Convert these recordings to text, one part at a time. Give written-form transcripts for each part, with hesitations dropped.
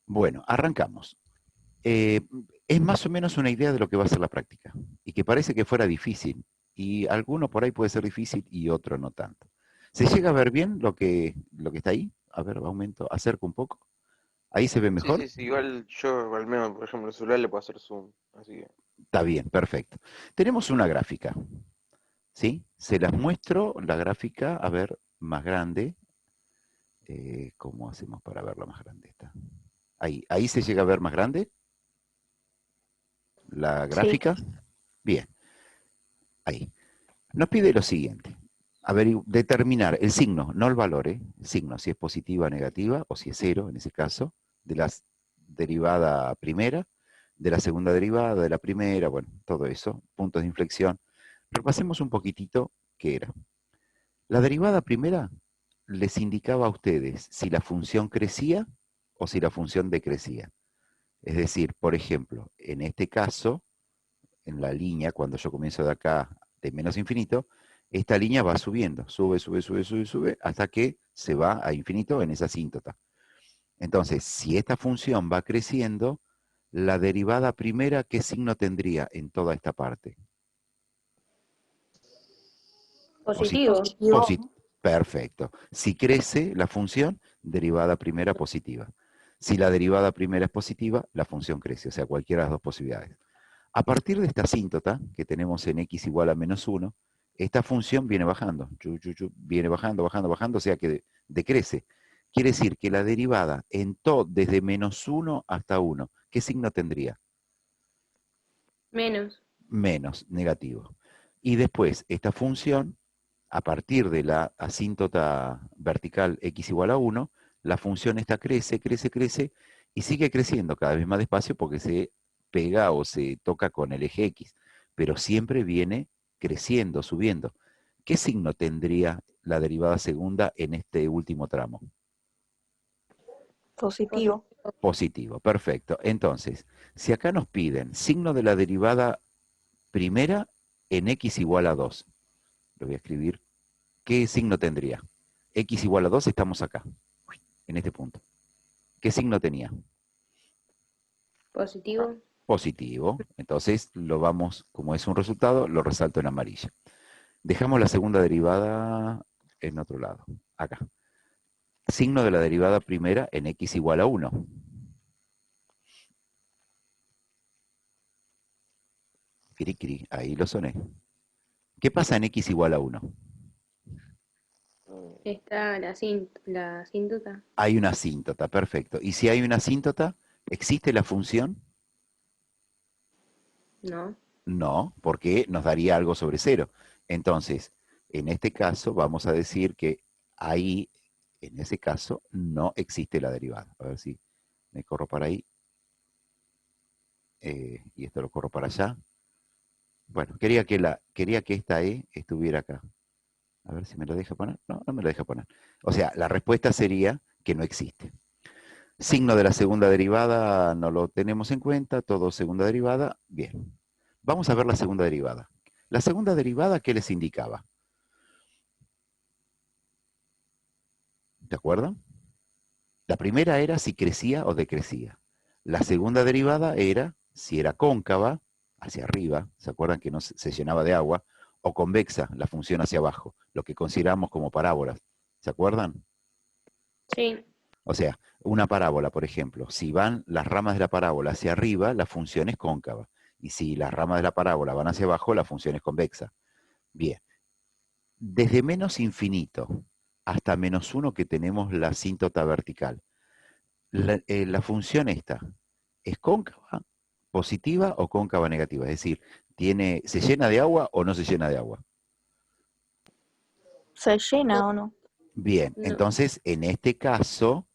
Bueno, arrancamos. Eh, es más o menos una idea de lo que va a ser la práctica. Y que parece que fuera difícil. Y alguno por ahí puede ser difícil y otro no tanto. ¿Se llega a ver bien lo que está ahí? A ver, aumento, acerco un poco. ¿Ahí se ve Sí, mejor? sí, sí, igual yo, al menos, por ejemplo, el celular le puedo hacer zoom, así que... Está bien, perfecto. Tenemos una gráfica, ¿sí? Se las muestro, la gráfica, a ver, más grande. ¿Cómo hacemos para verla más grande? Esta? Ahí se llega a ver más grande la Sí. gráfica. Bien, ahí. Nos pide lo siguiente. Determinar el signo, no el valor, ¿eh? El signo, si es positiva, negativa, o si es cero, en ese caso, de la derivada primera, de la segunda derivada, de la primera, bueno, todo eso, puntos de inflexión. Repasemos un poquitito qué era. La derivada primera les indicaba a ustedes si la función crecía o si la función decrecía. Es decir, por ejemplo, en este caso, en la línea, cuando yo comienzo de acá de menos infinito, esta línea va subiendo, sube, sube, sube, sube, sube, hasta que se va a infinito en esa asíntota. Entonces, si esta función va creciendo, la derivada primera, ¿qué signo tendría en toda esta parte? Positivo. Posit Perfecto. Si crece la función, derivada primera positiva. Si la derivada primera es positiva, la función crece, o sea, cualquiera de las dos posibilidades. A partir de esta asíntota que tenemos en x igual a -1, esta función viene bajando, viene bajando, bajando, bajando, o sea que decrece. Quiere decir que la derivada en todo, desde -1 hasta 1, ¿qué signo tendría? Menos. Menos, negativo. Y después, esta función, a partir de la asíntota vertical x igual a 1, la función esta crece, crece, crece, y sigue creciendo cada vez más despacio porque se pega o se toca con el eje x, pero siempre viene creciendo, subiendo. ¿Qué signo tendría la derivada segunda en este último tramo? Positivo. Positivo, perfecto. Entonces, si acá nos piden signo de la derivada primera en x igual a 2, lo voy a escribir, ¿qué signo tendría? X igual a 2, estamos acá, en este punto. ¿Qué signo tenía? Positivo. Positivo. Entonces, lo vamos, como es un resultado, lo resalto en amarillo. Dejamos la segunda derivada en otro lado, acá. Signo de la derivada primera en x igual a 1. Cri, cri, ahí lo soné. ¿Qué pasa en x igual a 1? Está la asíntota. Hay una asíntota, perfecto. Y si hay una asíntota, ¿existe la función? No. No, porque nos daría algo sobre cero. Entonces, en este caso, vamos a decir que ahí, en ese caso, no existe la derivada. A ver si me corro para ahí. Y esto lo corro para allá. Bueno, quería que esta E estuviera acá. A ver si me lo deja poner. No, no me lo deja poner. O sea, la respuesta sería que no existe. Signo de la segunda derivada no lo tenemos en cuenta. Todo segunda derivada. Bien. Vamos a ver la segunda derivada. La segunda derivada, ¿qué les indicaba? ¿De acuerdo? La primera era si crecía o decrecía. La segunda derivada era si era cóncava, hacia arriba, ¿se acuerdan que no se llenaba de agua? O convexa, la función hacia abajo, lo que consideramos como parábolas. ¿Se acuerdan? Sí. O sea, una parábola, por ejemplo, si van las ramas de la parábola hacia arriba, la función es cóncava. Y si las ramas de la parábola van hacia abajo, la función es convexa. Bien, desde menos infinito hasta -1 que tenemos la asíntota vertical. La función esta, ¿es cóncava, positiva o cóncava negativa? Es decir, ¿se llena de agua o no se llena de agua? ¿Se llena o no? Bien, No. entonces en este caso,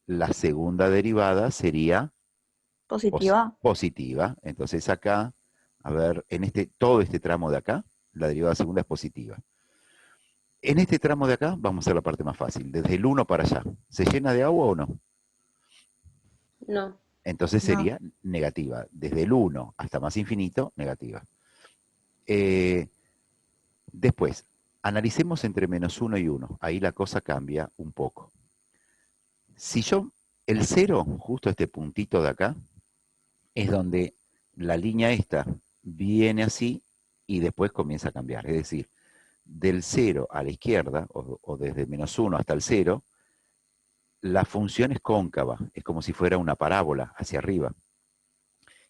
la segunda derivada sería Positiva. positiva. Entonces acá, a ver, todo este tramo de acá, la derivada segunda es positiva. En este tramo de acá, vamos a hacer la parte más fácil, desde el 1 para allá. ¿Se llena de agua o no? No. Entonces No. sería negativa. Desde el 1 hasta más infinito, negativa. Eh, Después, analicemos entre -1 y 1. Ahí la cosa cambia un poco. Si yo El 0, justo este puntito de acá, es donde la línea esta viene así y después comienza a cambiar. Es decir, del 0 a la izquierda, o desde -1 hasta el 0, la función es cóncava, es como si fuera una parábola hacia arriba.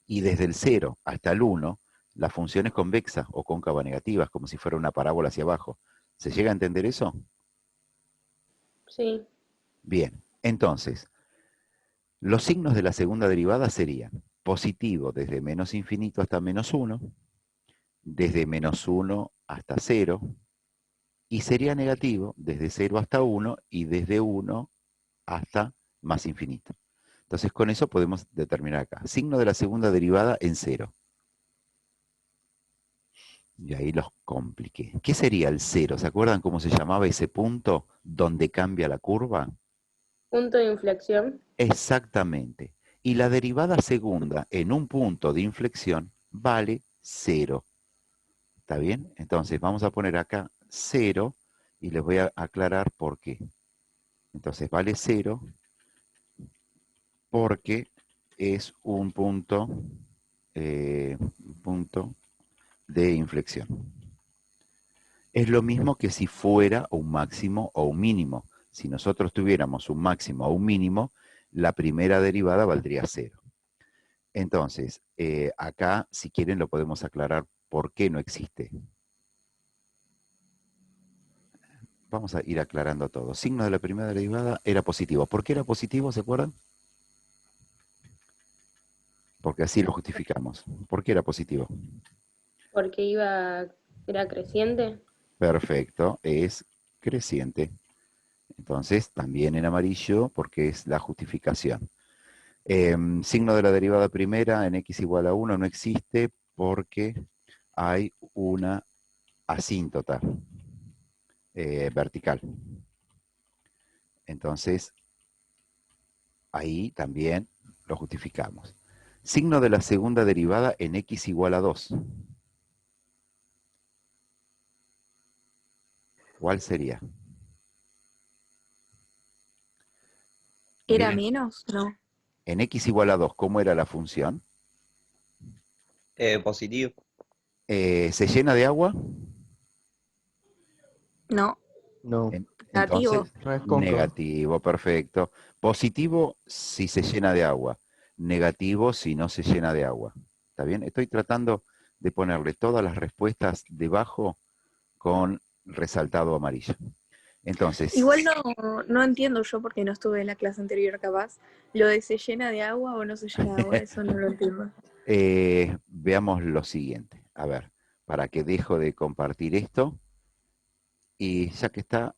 Y desde el 0 hasta el 1, la función es convexa o cóncava negativa, es como si fuera una parábola hacia abajo. ¿Se llega a entender eso? Sí. Bien, entonces, los signos de la segunda derivada serían positivo desde menos infinito hasta -1, desde -1 hasta 0, y sería negativo desde 0 hasta 1 y desde 1 hasta más infinito. Entonces con eso podemos determinar acá. Signo de la segunda derivada en 0. Y ahí los compliqué. ¿Qué sería el 0? ¿Se acuerdan cómo se llamaba ese punto donde cambia la curva? Punto de inflexión. Exactamente. Y la derivada segunda en un punto de inflexión vale 0. ¿Está bien? Entonces vamos a poner acá 0 y les voy a aclarar por qué. Entonces vale 0 porque es un punto de inflexión. Es lo mismo que si fuera un máximo o un mínimo. Si nosotros tuviéramos un máximo o un mínimo, la primera derivada valdría 0. Entonces, acá, si quieren, lo podemos aclarar por qué no existe. Vamos a ir aclarando todo. Signo de la primera derivada era positivo. ¿Por qué era positivo, se acuerdan? Porque así lo justificamos. ¿Por qué era positivo? Porque era creciente. Perfecto, es creciente. Entonces, también en amarillo, porque es la justificación. Signo de la derivada primera en x igual a 1 no existe porque hay una asíntota vertical. Entonces, ahí también lo justificamos. Signo de la segunda derivada en x igual a 2. ¿Cuál sería? ¿Era Miren, menos? No. en x igual a 2, ¿cómo era la función? Positivo. ¿Se llena de agua? No. No. Negativo. Entonces, No es cóncavo. negativo, perfecto. Positivo si se llena de agua. Negativo si no se llena de agua. ¿Está bien? Estoy tratando de ponerle todas las respuestas debajo con resaltado amarillo. Entonces, Igual no entiendo yo porque no estuve en la clase anterior capaz. Lo de se llena de agua o no se llena de agua, eso no lo entiendo. veamos lo siguiente. A ver, para que dejo de compartir esto. Y ya que está,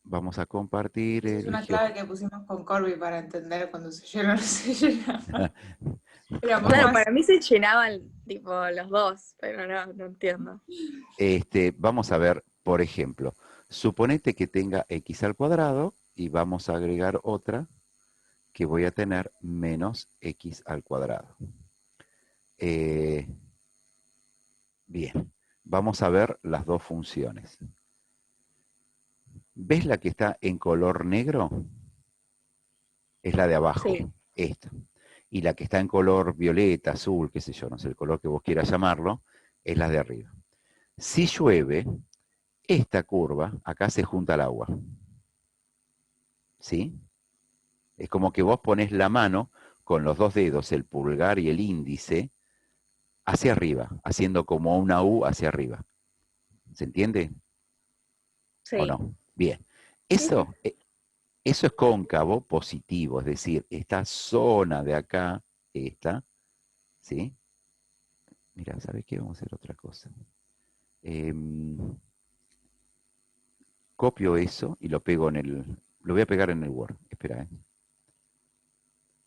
vamos a compartir Esa es el una clave que pusimos con Corby para entender cuando se llena o no se llena. Era muy Claro, más. para mí se llenaban tipo los dos, pero no entiendo. Vamos a ver, por ejemplo, suponete que tenga x al cuadrado y vamos a agregar otra que voy a tener menos x al cuadrado. Bien, vamos a ver las dos funciones. ¿Ves la que está en color negro? Es la de abajo, Sí. esta. Y la que está en color violeta, azul, qué sé yo, no sé el color que vos quieras llamarlo, es la de arriba. Si llueve, esta curva, acá se junta al agua. ¿Sí? Es como que vos pones la mano con los dos dedos, el pulgar y el índice, hacia arriba, haciendo como una U hacia arriba. ¿Se entiende? ¿O Sí. no? Bien. Sí, sí. Eso es cóncavo positivo, es decir, esta zona de acá, esta, ¿sí? Mira, ¿sabes qué? Vamos a hacer otra cosa. Copio eso y lo pego en lo voy a pegar en el Word. Espera, ¿eh?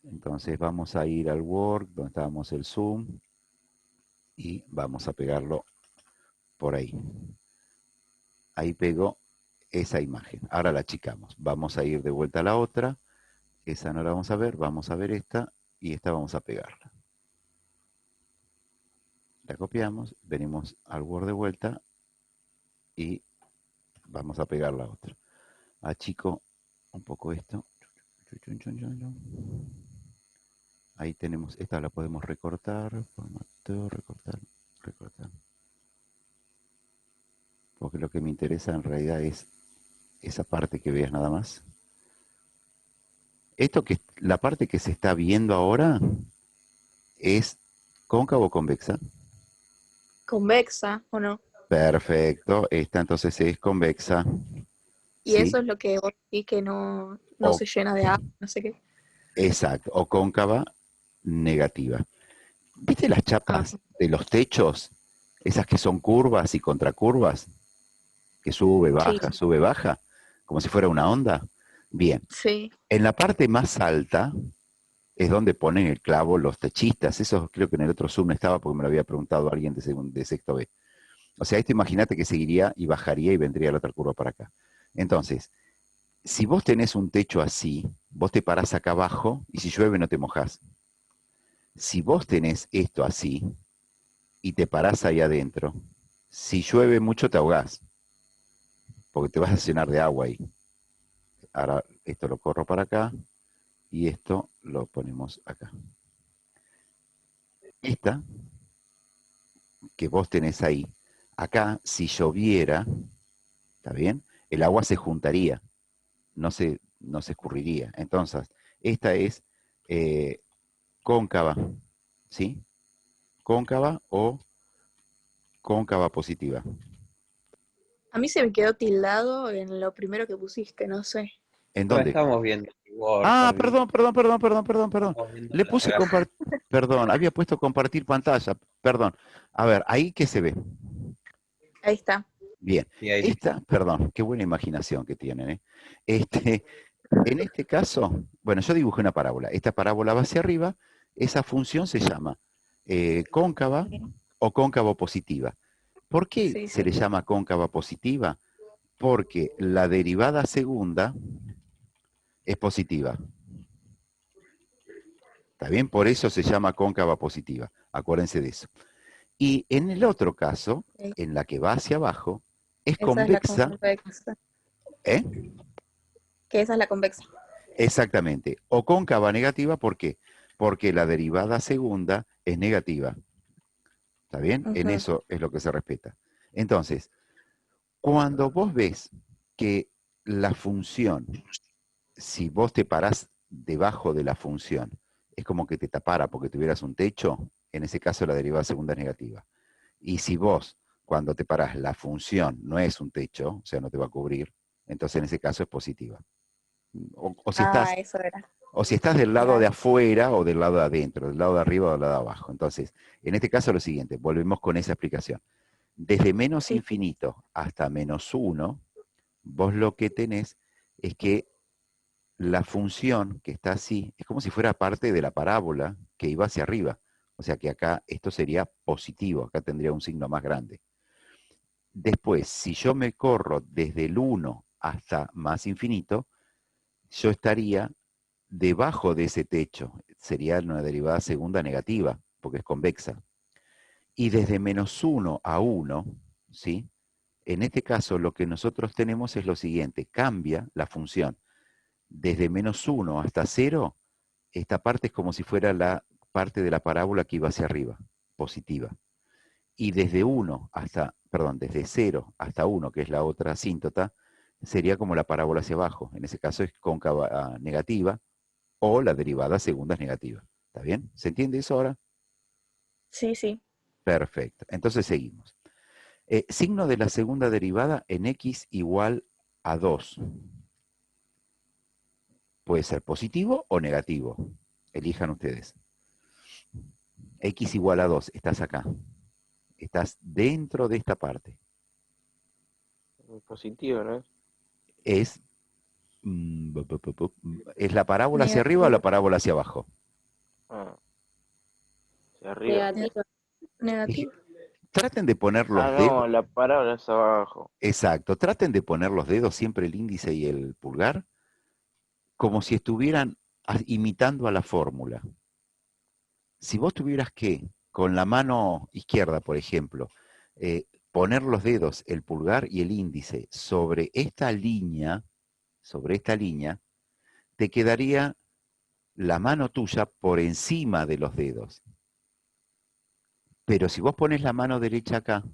Entonces vamos a ir al Word, donde estábamos el Zoom, y vamos a pegarlo por ahí. Ahí pego esa imagen. Ahora la achicamos. Vamos a ir de vuelta a la otra. Esa no la vamos a ver esta, y esta vamos a pegarla. La copiamos, venimos al Word de vuelta y vamos a pegar la otra. Achico un poco esto. Ahí tenemos, esta la podemos recortar, formato, recortar, recortar. Porque lo que me interesa en realidad es esa parte que veas nada más. La parte que se está viendo ahora es cóncava o convexa. Convexa, ¿o no? Perfecto, esta entonces es convexa, Y ¿sí? eso es lo que vos decís que no O, se llena de agua, no sé qué. exacto, o cóncava negativa. ¿Viste las Ah, chapas de los techos? Esas que son curvas y contracurvas, que sí, sube, baja, como si fuera una onda. Bien, sí. en la parte más alta es donde ponen el clavo los techistas. Eso creo que en el otro Zoom no estaba porque me lo había preguntado alguien de sexto B. O sea, esto imagínate que seguiría y bajaría y vendría la otra curva para acá. Entonces, si vos tenés un techo así, vos te parás acá abajo y si llueve no te mojás. Si vos tenés esto así y te parás ahí adentro, si llueve mucho te ahogás, porque te vas a llenar de agua ahí. Ahora esto lo corro para acá y esto lo ponemos acá. Esta que vos tenés ahí, acá si lloviera, ¿está bien? El agua se juntaría, no se escurriría. Entonces, esta es cóncava, ¿sí? Cóncava o cóncava positiva. A mí se me quedó tildado en lo primero que pusiste, no sé. ¿En Lo dónde? estamos viendo en Word, Ah, Corby. perdón. Estamos viendo Le la puse gráfica. perdón, había puesto compartir pantalla, perdón. A ver, ahí que se ve. Ahí está. Bien. Y ahí Esta, perdón, qué buena imaginación que tienen, ¿eh? Este, en este caso, bueno, yo dibujé una parábola. Esta parábola va hacia arriba, esa función se llama cóncava o cóncavo positiva. ¿Por qué Sí, se sí. le llama cóncava positiva? Porque la derivada segunda es positiva. ¿Está bien? Por eso se llama cóncava positiva. Acuérdense de eso. Y en el otro caso, Ok. en la que va hacia abajo, es Esa es la convexa. convexa. ¿Eh? Que esa es la convexa. Exactamente. O cóncava negativa, ¿por qué? Porque la derivada segunda es negativa. ¿Está bien? En Ujú. eso es lo que se respeta. Entonces, cuando vos ves que la función, si vos te parás debajo de la función, es como que te tapara porque tuvieras un techo, en ese caso la derivada segunda es negativa. Y si vos, cuando te parás, la función no es un techo, o sea, no te va a cubrir, entonces en ese caso es positiva. O si Ah, estás eso era. O si estás del lado de Claro. afuera o del lado de adentro, del lado de arriba o del lado de abajo. Entonces, en este caso lo siguiente, volvemos con esa explicación. Desde menos Sí, sí. infinito hasta menos 1, vos lo que tenés es que la función que está así es como si fuera parte de la parábola que iba hacia arriba. O sea que acá esto sería positivo, acá tendría un signo más grande. Después, si yo me corro desde el 1 hasta más infinito, yo estaría debajo de ese techo. Sería una derivada segunda negativa, porque es convexa. Y desde menos 1 a 1, ¿sí? En este caso lo que nosotros tenemos es lo siguiente, cambia la función. Desde menos 1 hasta 0, esta parte es como si fuera la parte de la parábola que iba hacia arriba, positiva. Y desde 0 hasta 1, que es la otra asíntota, sería como la parábola hacia abajo. En ese caso es cóncava negativa, o la derivada segunda es negativa. ¿Está bien? ¿Se entiende eso ahora? Sí, sí. Perfecto. Entonces seguimos. Signo de la segunda derivada en x igual a 2. Puede ser positivo o negativo. Elijan ustedes. X igual a 2. Estás acá. Estás dentro de esta parte. Positivo, ¿no? Es, ¿es la parábola hacia arriba o la Negativo. parábola hacia abajo? Ah, hacia arriba. Negativo. Negativo. Traten de poner Ah, los dedos. no, la parábola es abajo. Exacto. Traten de poner los dedos, siempre el índice y el pulgar, como si estuvieran imitando a la fórmula. Si vos tuvieras que, con la mano izquierda, por ejemplo, poner los dedos, el pulgar y el índice sobre esta línea, te quedaría la mano tuya por encima de los dedos. Pero si vos pones la mano derecha acá,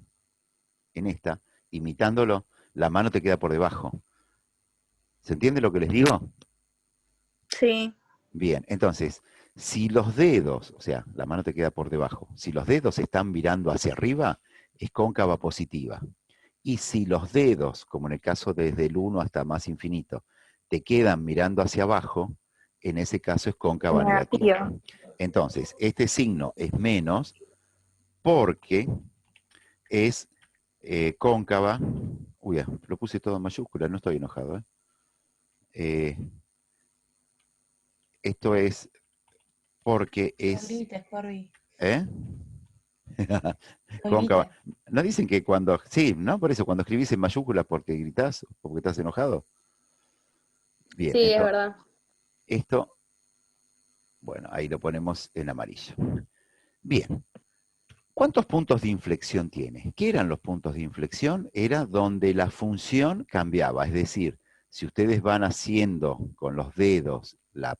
en esta, imitándolo, la mano te queda por debajo. ¿Se entiende lo que les digo? Sí. Bien, entonces, si los dedos, o sea, la mano te queda por debajo, si los dedos están mirando hacia arriba, es cóncava positiva. Y si los dedos, como en el caso desde el 1 hasta más infinito, te quedan mirando hacia abajo, en ese caso es cóncava negativa. Negativo. Entonces, este signo es menos porque es cóncava. Uy, lo puse todo en mayúscula, no estoy enojado. Esto es porque es... Escribiste, Corby. ¿Eh? Cóncava. Escribiste. ¿No dicen que cuando... Sí, ¿no? Por eso, cuando escribís en mayúsculas porque gritás o porque estás enojado. Bien, Sí, es entonces, verdad. esto, bueno, ahí lo ponemos en amarillo. Bien. ¿Cuántos puntos de inflexión tiene? ¿Qué eran los puntos de inflexión? Era donde la función cambiaba. Es decir, si ustedes van haciendo con los dedos la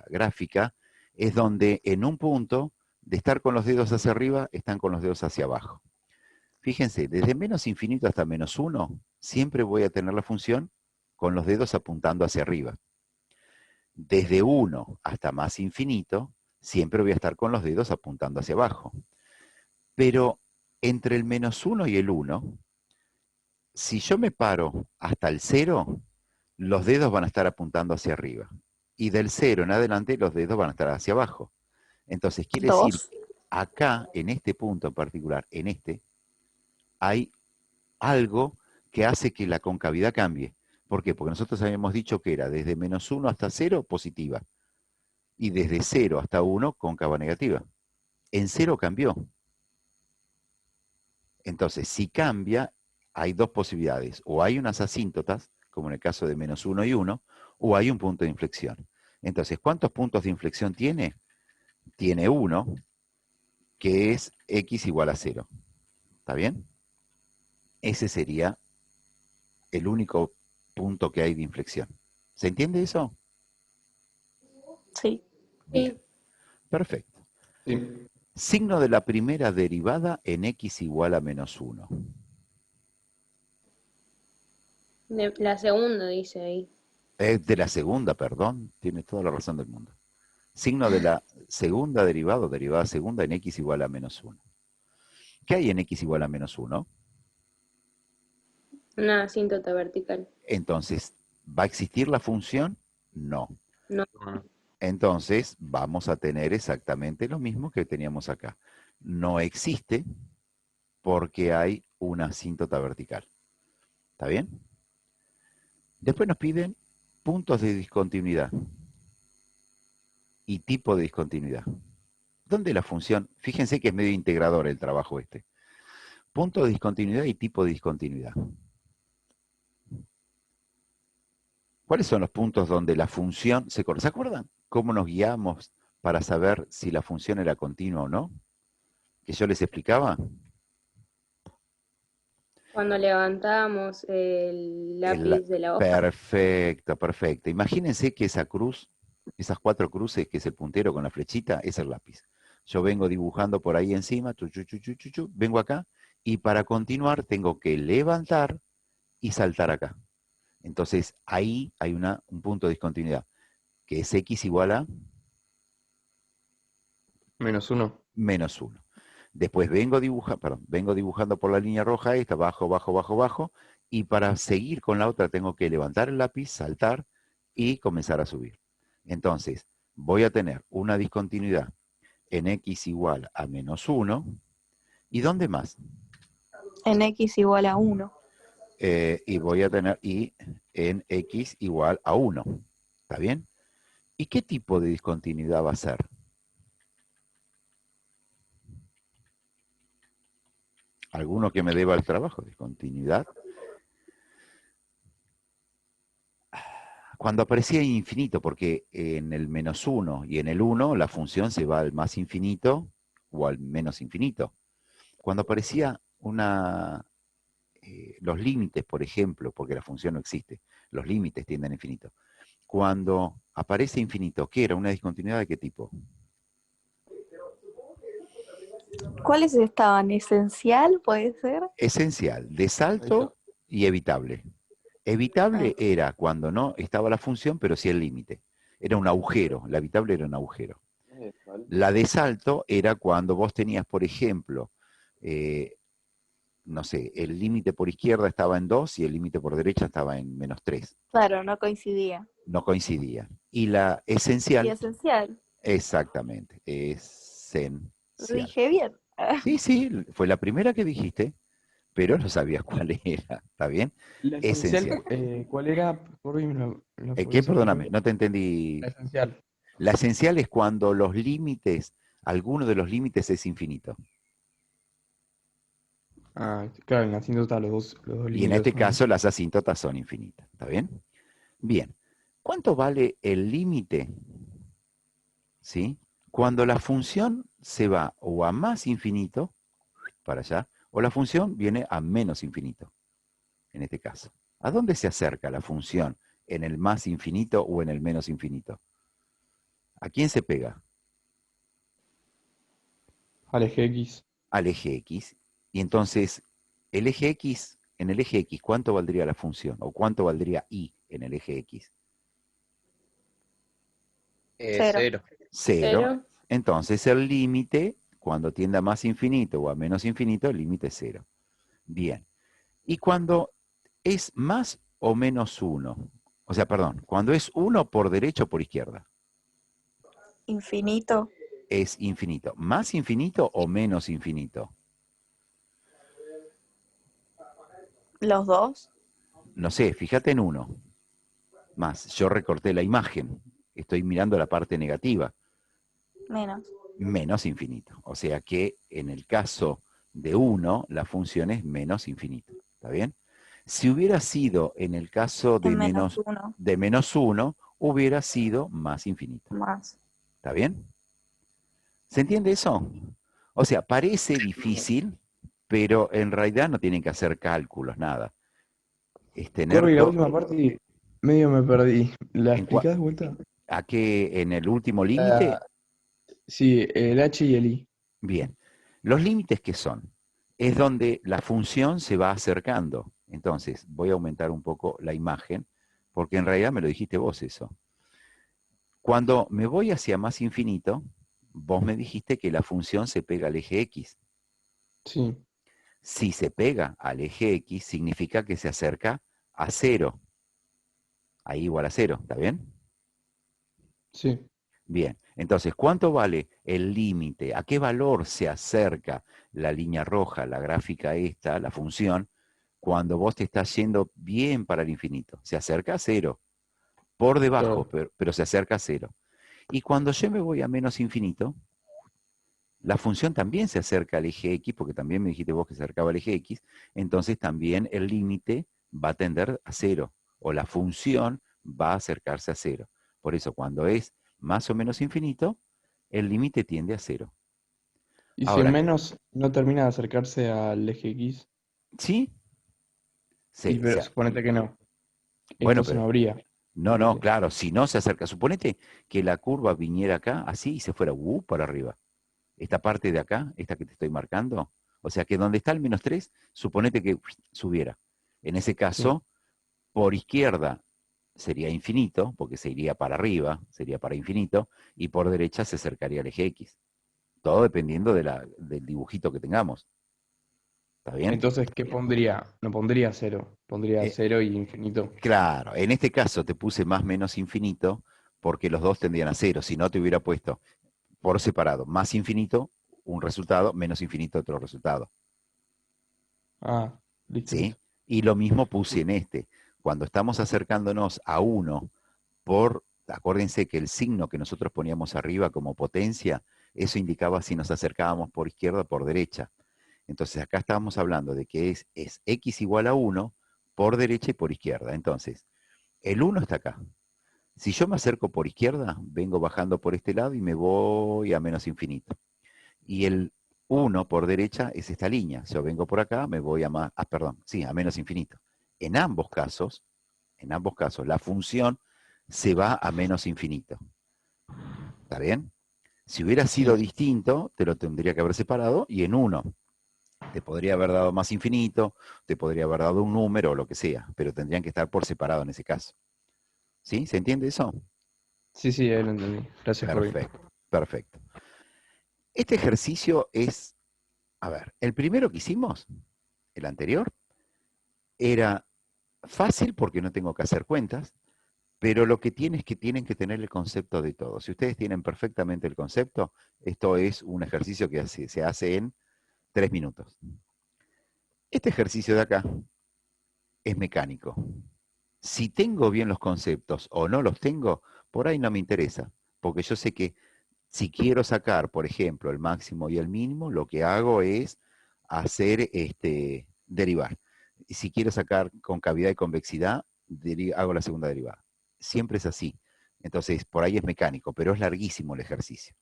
gráfica, es donde en un punto de estar con los dedos hacia arriba, están con los dedos hacia abajo. Fíjense, desde menos infinito hasta menos 1, siempre voy a tener la función con los dedos apuntando hacia arriba. Desde 1 hasta más infinito, siempre voy a estar con los dedos apuntando hacia abajo. Pero entre el menos 1 y el 1, si yo me paro hasta el 0, los dedos van a estar apuntando hacia arriba. Y del 0 en adelante, los dedos van a estar hacia abajo. Entonces, quiere decir, 2. acá, en este punto en particular, en este, hay algo que hace que la concavidad cambie. ¿Por qué? Porque nosotros habíamos dicho que era desde menos 1 hasta 0, positiva. Y desde 0 hasta 1, cóncava negativa. En 0 cambió. Entonces, si cambia, hay dos posibilidades. O hay unas asíntotas, como en el caso de menos 1 y 1, o hay un punto de inflexión. Entonces, ¿cuántos puntos de inflexión tiene? Tiene 1, que es x igual a 0. ¿Está bien? Ese sería el único punto que hay de inflexión. ¿Se entiende eso? Sí. Bien, perfecto. Sí. Signo de la primera derivada en x igual a menos 1. La segunda dice ahí. De la segunda, perdón, tiene toda la razón del mundo. Signo de la segunda derivada o derivada segunda en x igual a menos 1. ¿Qué hay en x igual a menos 1? Una asíntota vertical. Entonces, ¿va a existir la función? No. No. Entonces, vamos a tener exactamente lo mismo que teníamos acá. No existe porque hay una asíntota vertical. ¿Está bien? Después nos piden puntos de discontinuidad y tipo de discontinuidad. ¿Dónde la función? Fíjense que es medio integrador el trabajo este. Punto de discontinuidad y tipo de discontinuidad. ¿Cuáles son los puntos donde la función se corta? ¿Se acuerdan cómo nos guiamos para saber si la función era continua o no? Que yo les explicaba. Cuando levantamos el lápiz de la hoja. Perfecto, perfecto. Imagínense que esa cruz, esas 4 cruces, que es el puntero con la flechita, es el lápiz. Yo vengo dibujando por ahí encima, vengo acá, y para continuar tengo que levantar y saltar acá. Entonces ahí hay un punto de discontinuidad, que es x igual a Menos 1. menos 1. Después vengo dibujando por la línea roja esta, bajo, bajo, bajo, bajo, y para seguir con la otra tengo que levantar el lápiz, saltar y comenzar a subir. Entonces, voy a tener una discontinuidad en x igual a menos 1. ¿Y dónde más? En x igual a 1. Y voy a tener en x igual a 1. ¿Está bien? ¿Y qué tipo de discontinuidad va a ser? ¿Alguno que me deba el trabajo? Discontinuidad. Cuando aparecía infinito, porque en el menos 1 y en el 1 la función se va al más infinito o al menos infinito. Cuando aparecía los límites, por ejemplo, porque la función no existe, los límites tienden a infinito. cuando aparece infinito, ¿qué era? ¿Una discontinuidad de qué tipo? ¿Cuáles estaban? ¿Esencial, puede ser? Esencial, de salto y evitable. Evitable era cuando no estaba la función, pero sí el límite. Era un agujero, la evitable era un agujero. La de salto era cuando vos tenías, por ejemplo, no sé, el límite por izquierda estaba en 2 y el límite por derecha estaba en -3. Claro, no coincidía. No coincidían. Y la Y esencial, esencial. exactamente, Lo esencial. dije bien. Sí, sí, fue la primera que dijiste, pero no sabías cuál era, ¿está bien? La esencial, Esencial. ¿cuál era? Corby, ¿me lo ¿Qué? podrías Perdóname, repetir? no te entendí. La esencial. La esencial es cuando los límites, alguno de los límites es infinito. Ah, claro, en la asíntota los dos Y en límites este son. caso las asíntotas son infinitas, ¿está bien? Bien. ¿Cuánto vale el límite? ¿Sí? Cuando la función se va o a más infinito, para allá, o la función viene a menos infinito, en este caso. ¿A dónde se acerca la función? ¿En el más infinito o en el menos infinito? ¿A quién se pega? Al eje X. Al eje X. Y entonces, el eje X, en el eje X, ¿cuánto valdría la función? ¿O cuánto valdría y en el eje X? Cero. 0. Cero. Cero. Entonces, el límite, cuando tiende a más infinito o a menos infinito, el límite es 0. Bien. Y cuando es más o menos 1, o sea, perdón, cuando es 1 por derecha o por izquierda, Infinito. es infinito. ¿Más infinito o menos infinito? Los dos. No sé, fíjate en 1. Más, yo recorté la imagen. Estoy mirando la parte negativa. Menos. Menos infinito. O sea que en el caso de 1, la función es menos infinito. ¿Está bien? Si hubiera sido en el caso En menos uno. de menos 1, hubiera sido más infinito. Más. ¿Está bien? ¿Se entiende eso? O sea, parece difícil, pero en realidad no tienen que hacer cálculos, nada. Es tener Corby, la última parte medio me perdí. ¿La en cua- explicás de vuelta? a que en el último límite, La- Sí, el H y el I. bien. Los límites que son, es donde la función se va acercando. Entonces, voy a aumentar un poco la imagen, porque en realidad me lo dijiste vos eso. Cuando me voy hacia más infinito, vos me dijiste que la función se pega al eje X. Sí, Si se pega al eje X, significa que se acerca a 0. Ahí igual a 0, ¿está bien? sí. Bien, entonces, ¿cuánto vale el límite? ¿A qué valor se acerca la línea roja, la gráfica esta, la función, cuando vos te estás yendo bien para el infinito? Se acerca a 0, por debajo, Claro. pero se acerca a 0. Y cuando yo me voy a menos infinito, la función también se acerca al eje X, porque también me dijiste vos que se acercaba al eje X, entonces también el límite va a tender a 0, o la función va a acercarse a 0. Por eso, cuando es más o menos infinito, el límite tiende a 0. Y si el Ahora, menos no termina de acercarse al eje X, ¿sí? y pero suponete que no. Bueno, Entonces no pero habría no, límite. claro, si no se acerca, suponete que la curva viniera acá, así, y se fuera para arriba. Esta parte de acá, esta que te estoy marcando, o sea que donde está el -3, suponete que subiera. En ese Sí. caso, por izquierda sería infinito, porque se iría para arriba, sería para infinito, y por derecha se acercaría al eje X. Todo dependiendo del dibujito que tengamos. ¿Está bien? Entonces, ¿qué pondría? No pondría cero. Pondría Eh, cero y infinito. claro, en este caso te puse más menos infinito, porque los dos tendrían a 0. Si no, te hubiera puesto por separado más infinito, un resultado, menos infinito, otro resultado. Ah, listo, ¿Sí? listo. Y lo mismo puse en este. Cuando estamos acercándonos a 1 acuérdense que el signo que nosotros poníamos arriba como potencia, eso indicaba si nos acercábamos por izquierda o por derecha. Entonces acá estábamos hablando de que es x igual a 1 por derecha y por izquierda. Entonces, el 1 está acá. Si yo me acerco por izquierda, vengo bajando por este lado y me voy a menos infinito. Y el 1 por derecha es esta línea. Yo vengo por acá, me voy a más, a menos infinito. En ambos casos, la función se va a menos infinito. ¿Está bien? Si hubiera sido distinto, te lo tendría que haber separado y en 1. Te podría haber dado más infinito, te podría haber dado un número o lo que sea, pero tendrían que estar por separado en ese caso. ¿Sí? ¿Se entiende eso? Sí, sí, ahí lo entendí. Gracias por Perfecto, perfecto. Este ejercicio es, a ver, el primero que hicimos, el anterior, era fácil porque no tengo que hacer cuentas, pero lo que tiene es que tienen que tener el concepto de todo. Si ustedes tienen perfectamente el concepto, esto es un ejercicio que se hace en 3 minutos. Este ejercicio de acá es mecánico. Si tengo bien los conceptos o no los tengo, por ahí no me interesa, porque yo sé que si quiero sacar, por ejemplo, el máximo y el mínimo, lo que hago es hacer derivar. Y si quiero sacar concavidad y convexidad, hago la segunda derivada. Siempre es así. Entonces, por ahí es mecánico, pero es larguísimo el ejercicio.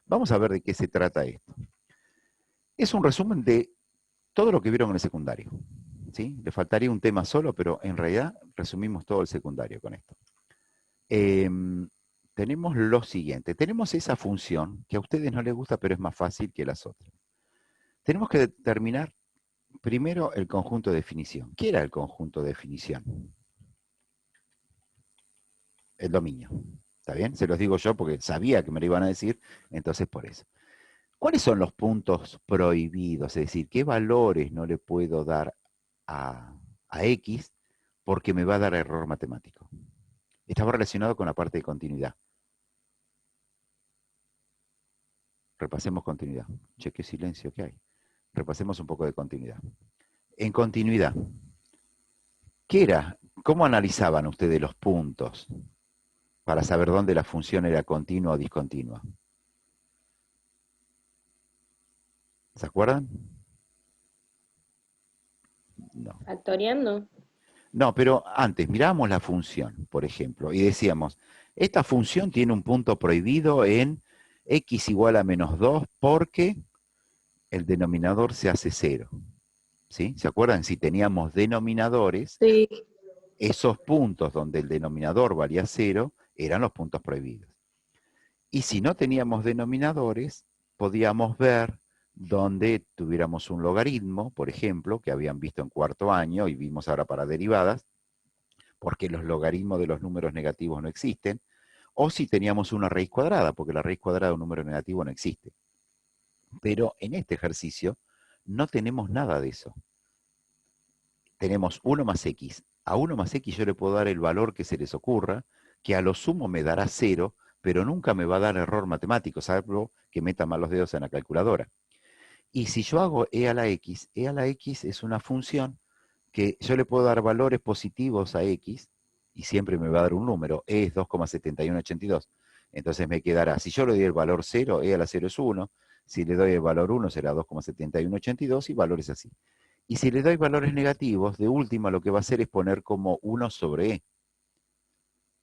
Vamos a ver de qué se trata esto. Es un resumen de todo lo que vieron en el secundario. ¿Sí? Le faltaría un tema solo, pero en realidad resumimos todo el secundario con esto. Tenemos lo siguiente. Tenemos esa función que a ustedes no les gusta, pero es más fácil que las otras. Tenemos que determinar primero el conjunto de definición. ¿Qué era el conjunto de definición? El dominio. ¿Está bien? Se los digo yo porque sabía que me lo iban a decir, entonces por eso. ¿Cuáles son los puntos prohibidos? Es decir, ¿qué valores no le puedo dar a X porque me va a dar error matemático? Estaba relacionado con la parte de continuidad. Repasemos continuidad. Che, qué silencio que hay. Repasemos un poco de continuidad. En continuidad, ¿qué era? ¿Cómo analizaban ustedes los puntos para saber dónde la función era continua o discontinua? ¿Se acuerdan? No. Factoreando. No, pero antes mirábamos la función, por ejemplo, y decíamos, esta función tiene un punto prohibido en x igual a menos 2 porque el denominador se hace 0. ¿Sí? ¿Se acuerdan? Si teníamos denominadores, Sí. esos puntos donde el denominador valía 0 eran los puntos prohibidos. Y si no teníamos denominadores, podíamos ver donde tuviéramos un logaritmo, por ejemplo, que habían visto en cuarto año y vimos ahora para derivadas, porque los logaritmos de los números negativos no existen, o si teníamos una raíz cuadrada, porque la raíz cuadrada de un número negativo no existe. Pero en este ejercicio no tenemos nada de eso. Tenemos 1 más x. A 1 más x yo le puedo dar el valor que se les ocurra, que a lo sumo me dará 0, pero nunca me va a dar error matemático, salvo que meta mal los dedos en la calculadora. Y si yo hago e a la x es una función que yo le puedo dar valores positivos a x, y siempre me va a dar un número, e es 2,7182. Entonces me quedará, si yo le doy el valor 0, e a la 0 es 1, si le doy el valor 1 será 2,7182 y valores así. Y si le doy valores negativos, de última lo que va a hacer es poner como 1 sobre e.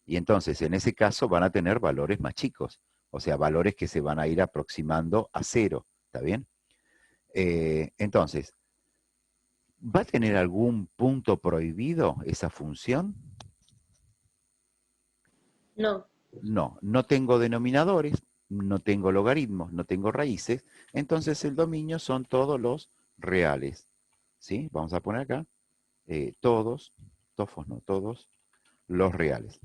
Y entonces en ese caso van a tener valores más chicos, o sea, valores que se van a ir aproximando a 0, ¿está bien? Entonces, ¿va a tener algún punto prohibido esa función? No. No, no tengo denominadores, no tengo logaritmos, no tengo raíces, entonces el dominio son todos los reales. ¿Sí? Vamos a poner acá todos, tofos no, todos los reales.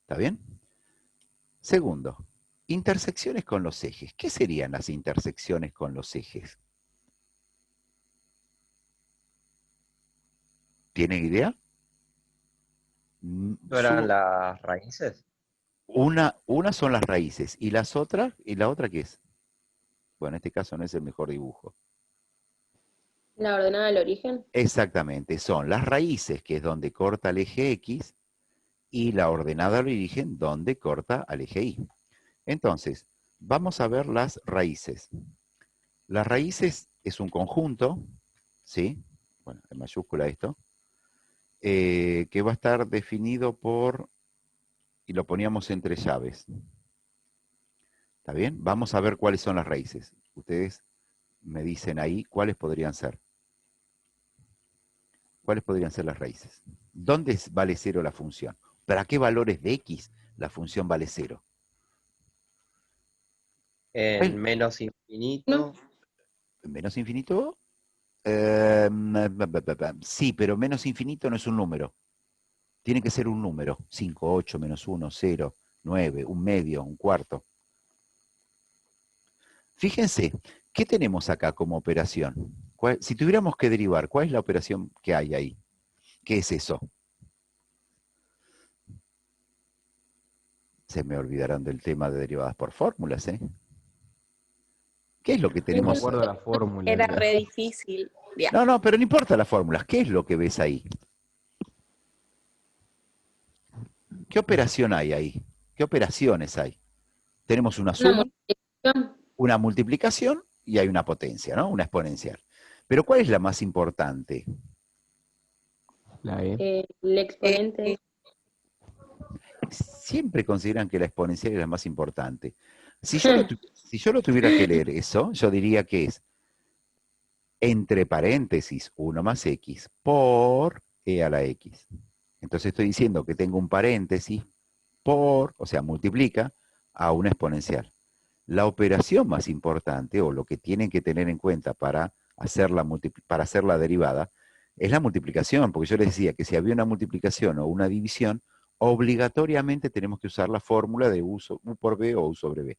¿Está bien? Segundo, intersecciones con los ejes. ¿Qué serían las intersecciones con los ejes? ¿Tienen idea? ¿No eran las raíces? Una son las raíces, ¿y las otras? ¿Y la otra qué es? Bueno, en este caso no es el mejor dibujo. La ordenada del origen. Exactamente, son las raíces, que es donde corta el eje X, y la ordenada del origen, donde corta al eje Y. Entonces, vamos a ver las raíces. Las raíces es un conjunto, ¿sí? Bueno, en mayúscula esto, que va a estar definido por, y lo poníamos entre llaves. ¿Está bien? Vamos a ver cuáles son las raíces. Ustedes me dicen ahí cuáles podrían ser. ¿Cuáles podrían ser las raíces? ¿Dónde vale 0 la función? ¿Para qué valores de x la función vale 0? En menos infinito. ¿Menos infinito? Sí, pero menos infinito no es un número. Tiene que ser un número. 5, 8, menos 1, 0, 9, un medio, un cuarto. Fíjense, ¿qué tenemos acá como operación? Si tuviéramos que derivar, ¿cuál es la operación que hay ahí? ¿Qué es eso? Se me olvidarán del tema de derivadas por fórmulas, ¿eh? ¿Qué es lo que No me tenemos? acuerdo la fórmula. Era re difícil. Ya. No, pero no importa las fórmulas. ¿Qué es lo que ves ahí? ¿Qué operación hay ahí? ¿Qué operaciones hay? Tenemos una Una suma, multiplicación. una multiplicación y hay una potencia, ¿no? Una exponencial. Pero ¿cuál es la más importante? La E. El exponente. Siempre consideran que la exponencial es la más importante. Si yo lo tuviera que leer eso, yo diría que es entre paréntesis 1 más x por e a la x. Entonces estoy diciendo que tengo un paréntesis por, o sea, multiplica a una exponencial. La operación más importante, o lo que tienen que tener en cuenta para hacer la derivada, es la multiplicación, porque yo les decía que si había una multiplicación o una división, obligatoriamente tenemos que usar la fórmula de u por b o u sobre b.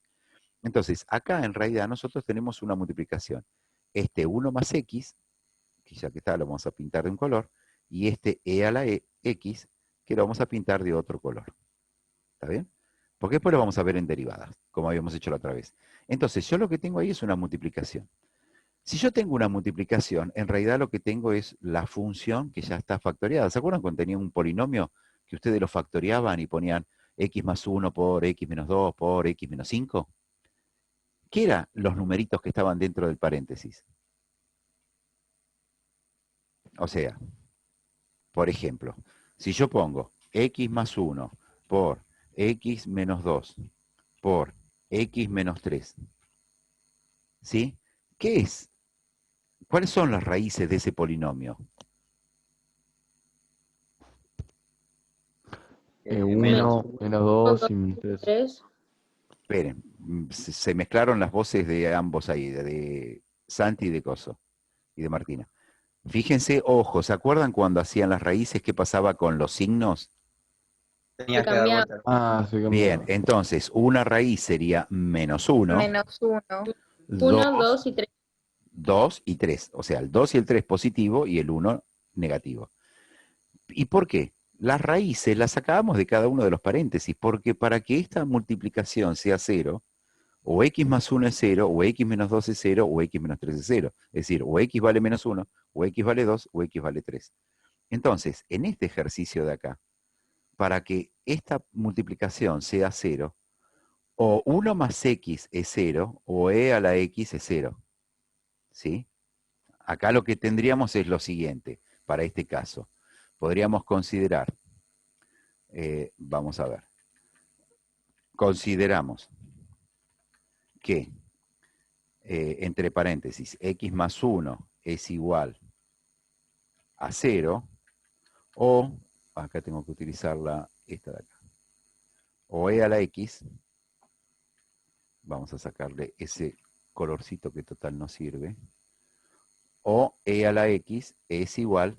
Entonces, acá en realidad nosotros tenemos una multiplicación. Este 1 más x, que ya que está lo vamos a pintar de un color, y este e a la x, que lo vamos a pintar de otro color. ¿Está bien? Porque después lo vamos a ver en derivadas, como habíamos hecho la otra vez. Entonces, yo lo que tengo ahí es una multiplicación. Si yo tengo una multiplicación, en realidad lo que tengo es la función que ya está factoriada. ¿Se acuerdan cuando tenía un polinomio que ustedes lo factoriaban y ponían x más 1 por x menos 2 por x menos 5? ¿Qué eran los numeritos que estaban dentro del paréntesis? O sea, por ejemplo, si yo pongo x más 1 por x menos 2 por x menos 3, ¿sí? ¿Qué es? ¿Cuáles son las raíces de ese polinomio? 1, Menos menos 2 y menos 3. 3. Esperen, se mezclaron las voces de ambos ahí, de Santi y de Coso, y de Martina. Fíjense, ojo, ¿se acuerdan cuando hacían las raíces qué pasaba con los signos? tenías que dar Cambiado. vuelta. Ah, se Bien, cambió. entonces una raíz sería menos 1, Menos 1. 1, 2 y 3. 2 y 3. O sea, el 2 y el 3 positivo y el 1 negativo. ¿Y por qué? Las raíces las sacábamos de cada uno de los paréntesis, porque para que esta multiplicación sea 0, o x más 1 es 0, o x menos 2 es 0, o x menos 3 es 0. Es decir, o x vale menos 1, o x vale 2, o x vale 3. Entonces, en este ejercicio de acá, para que esta multiplicación sea 0, o 1 más x es 0, o e a la x es 0. ¿Sí? Acá lo que tendríamos es lo siguiente, para este caso. Podríamos considerar, vamos a ver, consideramos que, entre paréntesis, x más 1 es igual a 0, o, acá tengo que utilizar esta de acá, o e a la x, vamos a sacarle ese colorcito que total no sirve, o e a la x es igual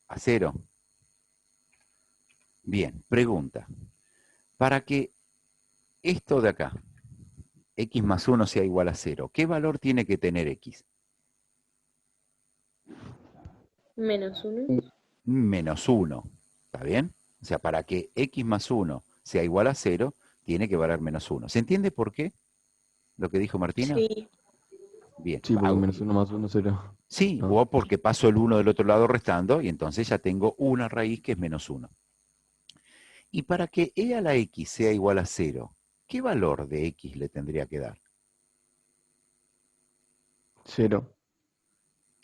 a 0. Bien, pregunta. Para que esto de acá, x más 1 sea igual a 0, ¿qué valor tiene que tener x? Menos 1. Menos 1, ¿está bien? O sea, para que x más 1 sea igual a 0, tiene que valer menos 1. ¿Se entiende por qué? Lo que dijo Martina. Sí. Bien. Sí, porque menos 1 más 1, 0. Sí, ¿no? o porque paso el 1 del otro lado restando y entonces ya tengo una raíz que es menos 1. Y para que e a la x sea igual a 0, ¿qué valor de x le tendría que dar? 0.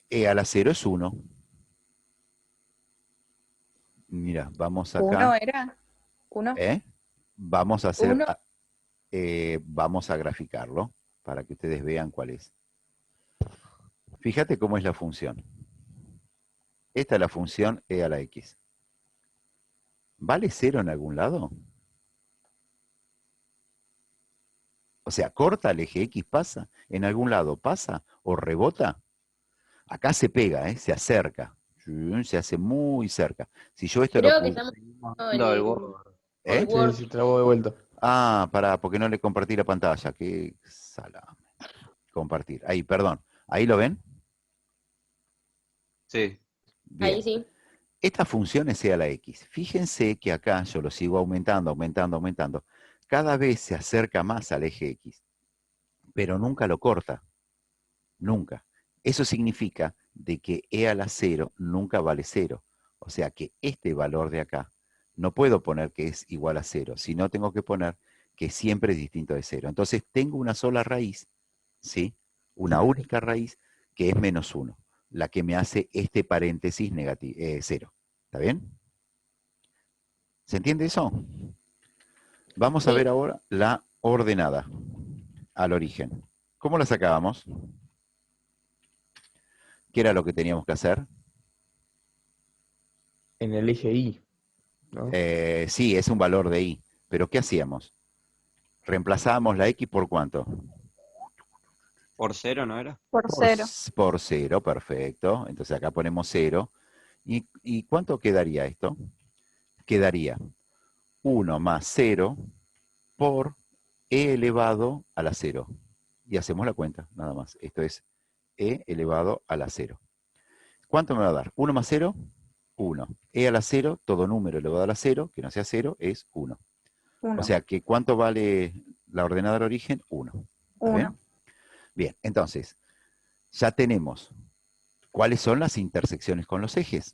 E a la 0 es 1. Mira, vamos acá. ¿Uno era? ¿Uno? Vamos a hacer, ¿Uno? vamos a graficarlo para que ustedes vean cuál es. Fíjate cómo es la función. Esta es la función e a la x. ¿vale 0 en algún lado? O sea, corta el eje X, pasa, en algún lado pasa o rebota. Acá se pega, se acerca, se hace muy cerca. Si yo esto lo Creo que puse, estamos Seguimos en viendo el el, Word. ¿eh? el Sí, Word. sí, trabó de vuelta. Ah, pará, porque no le compartí la pantalla. Qué salame. Compartir. Ahí, perdón. ¿Ahí lo ven? Sí. Bien. Ahí sí. Esta función es e a la x. Fíjense que acá yo lo sigo aumentando, aumentando, aumentando. Cada vez se acerca más al eje x, pero nunca lo corta. Nunca. Eso significa de que e a la 0 nunca vale 0. O sea que este valor de acá no puedo poner que es igual a 0, sino tengo que poner que siempre es distinto de 0. Entonces tengo una sola raíz, ¿sí? Una única raíz que es menos 1, la que me hace este paréntesis negativo, 0. ¿Está bien? ¿Se entiende eso? Vamos a Sí. ver ahora la ordenada al origen. ¿Cómo la sacábamos? ¿Qué era lo que teníamos que hacer? En el eje Y, ¿no? Sí, es un valor de i, pero ¿qué hacíamos? Reemplazábamos la x por ¿cuánto? ¿Por 0 no era? Por 0. Por 0, perfecto. Entonces acá ponemos 0. ¿Y cuánto quedaría esto? Quedaría 1 más 0 por e elevado a la 0. Y hacemos la cuenta, nada más. Esto es e elevado a la 0. ¿Cuánto me va a dar? 1 más 0, 1. E a la 0, todo número elevado a la 0, que no sea 0, es 1. O sea que ¿cuánto vale la ordenada del origen? 1. ¿Está bien? 1. Bien, entonces, ya tenemos cuáles son las intersecciones con los ejes.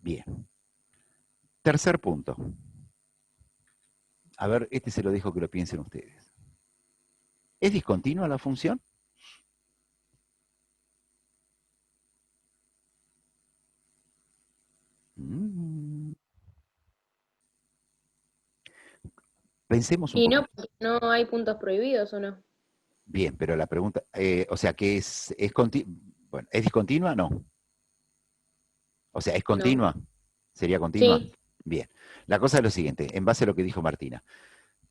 Bien. Tercer punto. A ver, este se lo dejo que lo piensen ustedes. ¿Es discontinua la función? Pensemos un Y poco. no, porque no hay puntos prohibidos, ¿o no? Bien, pero la pregunta, o sea, que bueno, ¿es discontinua? No. O sea, ¿es No. continua? ¿Sería continua? Sí. Bien. La cosa es lo siguiente, en base a lo que dijo Martina.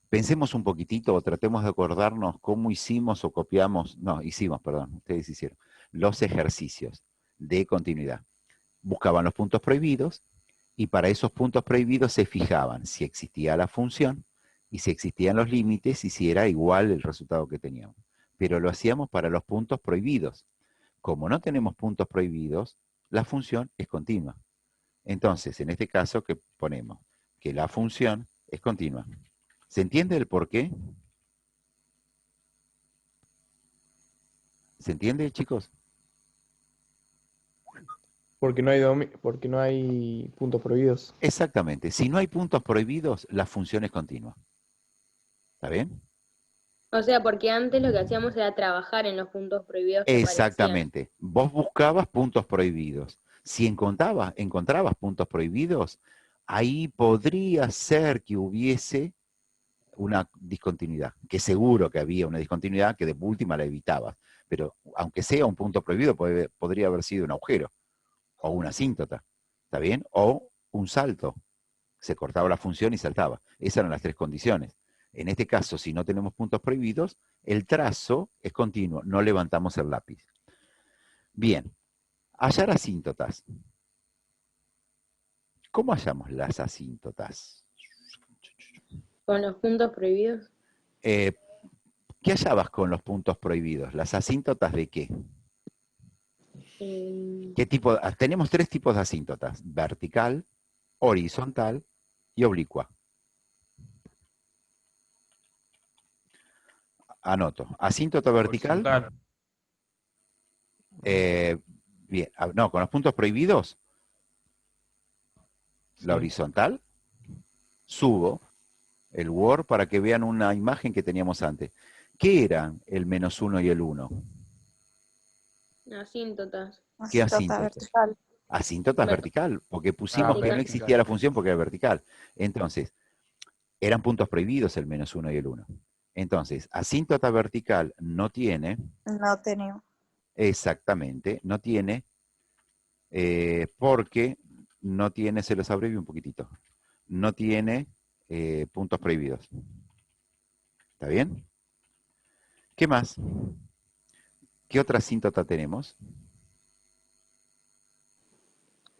Pensemos un poquitito o tratemos de acordarnos cómo hicimos o copiamos, no, hicimos, perdón, ustedes hicieron, los ejercicios de continuidad. Buscaban los puntos prohibidos y para esos puntos prohibidos se fijaban si existía la función y si existían los límites y si era igual el resultado que teníamos. Pero lo hacíamos para los puntos prohibidos. Como no tenemos puntos prohibidos, la función es continua. Entonces, en este caso, ¿qué ponemos? Que la función es continua. ¿Se entiende el por qué? ¿Se entiende, chicos? Porque porque no hay puntos prohibidos. Exactamente. Si no hay puntos prohibidos, la función es continua. ¿Está bien? O sea, porque antes lo que hacíamos era trabajar en los puntos prohibidos que aparecían. Exactamente. Vos buscabas puntos prohibidos. Si encontrabas puntos prohibidos, ahí podría ser que hubiese una discontinuidad, que seguro que había una discontinuidad que de última la evitabas, pero aunque sea un punto prohibido, podría haber sido un agujero, o una asíntota, ¿está bien? O un salto, se cortaba la función y saltaba. Esas eran las tres condiciones. En este caso, si no tenemos puntos prohibidos, el trazo es continuo, no levantamos el lápiz. Bien, hallar asíntotas. ¿Cómo hallamos las asíntotas? Con los puntos prohibidos. ¿Qué hallabas con los puntos prohibidos? ¿Las asíntotas de qué? ¿Qué tipo? Tenemos tres tipos de asíntotas: vertical, horizontal y oblicua. Anoto. Asíntota vertical. Bien. No, con los puntos prohibidos. La Sí. horizontal. Subo el Word para que vean una imagen que teníamos antes. ¿Qué eran el -1 y el 1? Asíntotas. ¿Qué Asíntota asíntotas? vertical. Asíntotas vertical, porque pusimos que no vertical. existía la función porque era vertical. Entonces, eran puntos prohibidos el -1 y el 1. Entonces, asíntota vertical no tiene, No tenemos. exactamente, no tiene, porque no tiene, se los abrevio un poquitito, no tiene puntos prohibidos. ¿Está bien? ¿Qué más? ¿Qué otra asíntota tenemos?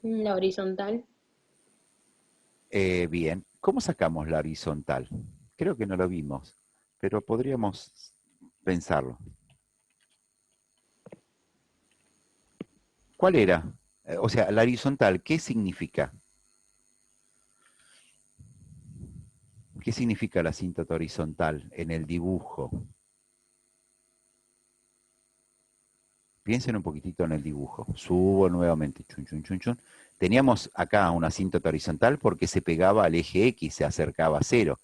La horizontal. Bien. ¿Cómo sacamos la horizontal? Creo que no lo vimos, pero podríamos pensarlo. ¿Cuál era? O sea, la horizontal, ¿qué significa? ¿Qué significa la asíntota horizontal en el dibujo? Piensen un poquitito en el dibujo. Subo nuevamente. Chun, chun, chun, chun. Teníamos acá una asíntota horizontal porque se pegaba al eje X, se acercaba a cero.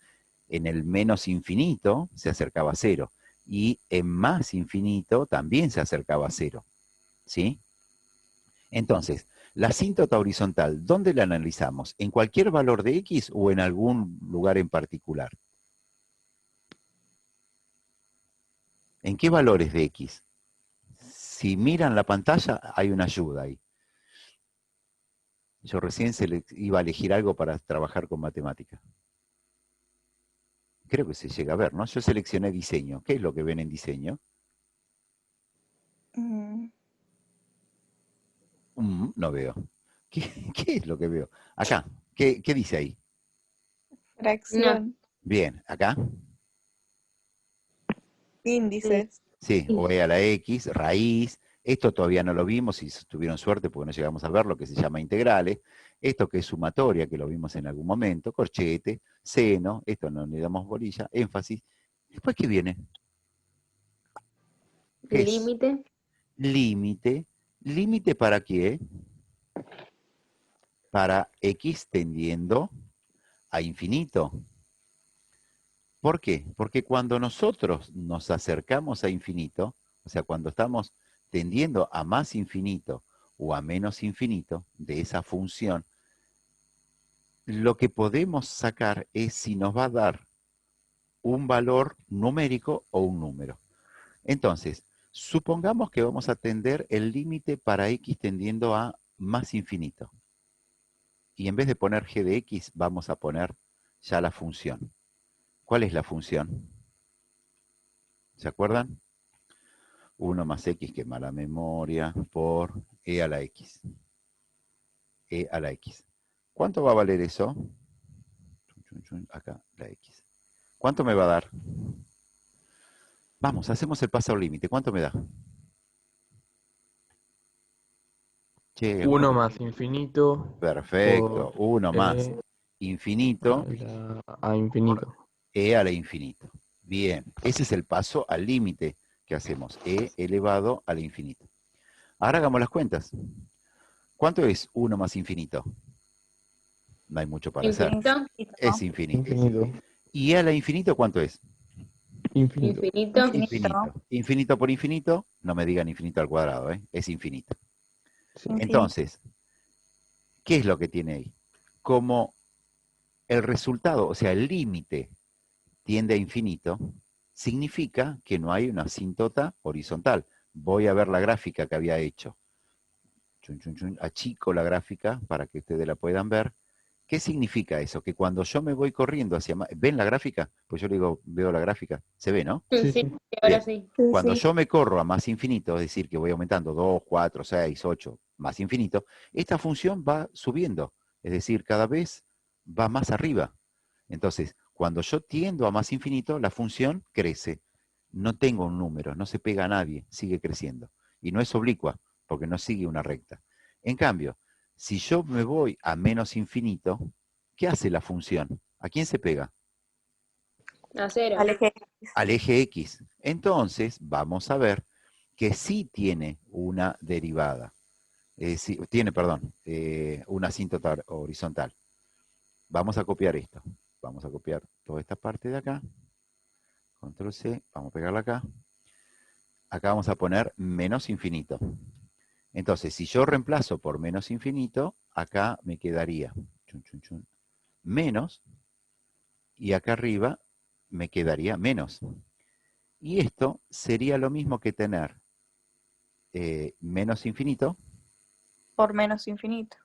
En el menos infinito se acercaba a cero. Y en más infinito también se acercaba a cero. ¿Sí? Entonces, la asíntota horizontal, ¿dónde la analizamos? ¿En cualquier valor de X o en algún lugar en particular? ¿En qué valores de X? Si miran la pantalla, hay una ayuda ahí. Yo recién iba a elegir algo para trabajar con matemática. Creo que se llega a ver, ¿no? Yo seleccioné diseño. ¿Qué es lo que ven en diseño? Mm, No veo. ¿Qué es lo que veo? Acá. ¿Qué dice ahí? fracción, Bien, acá. índices. Sí, o e a la X, raíz. Esto todavía no lo vimos, si tuvieron suerte porque no llegamos a ver lo que se llama integrales. Esto que es sumatoria, que lo vimos en algún momento, corchete, seno, esto no le damos bolilla, énfasis. ¿Después qué viene? ¿Qué es? Límite. Límite. ¿Límite para qué? Para X tendiendo a infinito. ¿Por qué? Porque cuando nosotros nos acercamos a infinito, o sea, cuando estamos tendiendo a más infinito o a menos infinito de esa función, lo que podemos sacar es si nos va a dar un valor numérico o un número. Entonces, supongamos que vamos a tender el límite para X tendiendo a más infinito. Y en vez de poner g de X, vamos a poner ya la función. ¿Cuál es la función? ¿Se acuerdan? 1 más X, que mala memoria, por E a la X. E a la X. ¿Cuánto va a valer eso? Acá, la X. ¿Cuánto me va a dar? Vamos, hacemos el paso al límite. ¿Cuánto me da? Che, 1 más infinito perfecto. por 1 más infinito a infinito. E a la infinito. Bien, ese es el paso al límite que hacemos. E elevado al infinito. Ahora hagamos las cuentas. ¿Cuánto es 1 más infinito? No hay mucho para hacer. Infinito. Es infinito. Infinito. ¿Y E a la infinito cuánto es? Infinito. Infinito. Infinito. Infinito por infinito, no me digan infinito al cuadrado, ¿eh? Es infinito. Sí. Entonces, ¿qué es lo que tiene ahí? Como el resultado, o sea, el límite tiende a infinito, significa que no hay una asíntota horizontal. Voy a ver la gráfica que había hecho. Chun, chun, chun. Achico la gráfica para que ustedes la puedan ver. ¿Qué significa eso? Que cuando yo me voy corriendo hacia más... ¿Ven la gráfica? Pues yo le digo, veo la gráfica. ¿Se ve, no? Sí, Sí, sí. ahora Bien. sí. Cuando yo me corro a más infinito, es decir, que voy aumentando 2, 4, 6, 8, más infinito, esta función va subiendo. Es decir, cada vez va más arriba. Entonces, cuando yo tiendo a más infinito, la función crece. No tengo un número, no se pega a nadie, sigue creciendo. Y no es oblicua, porque no sigue una recta. En cambio, si yo me voy a menos infinito, ¿qué hace la función? ¿A quién se pega? A cero. Al eje. Al eje X. Entonces, vamos a ver que sí tiene una derivada. Tiene, perdón, una asíntota horizontal. Vamos a copiar esto. Vamos a copiar toda esta parte de acá. Control C, vamos a pegarla acá. Acá vamos a poner menos infinito. Entonces, si yo reemplazo por menos infinito, acá me quedaría menos, y acá arriba me quedaría menos. Y esto sería lo mismo que tener menos infinito Por menos infinito.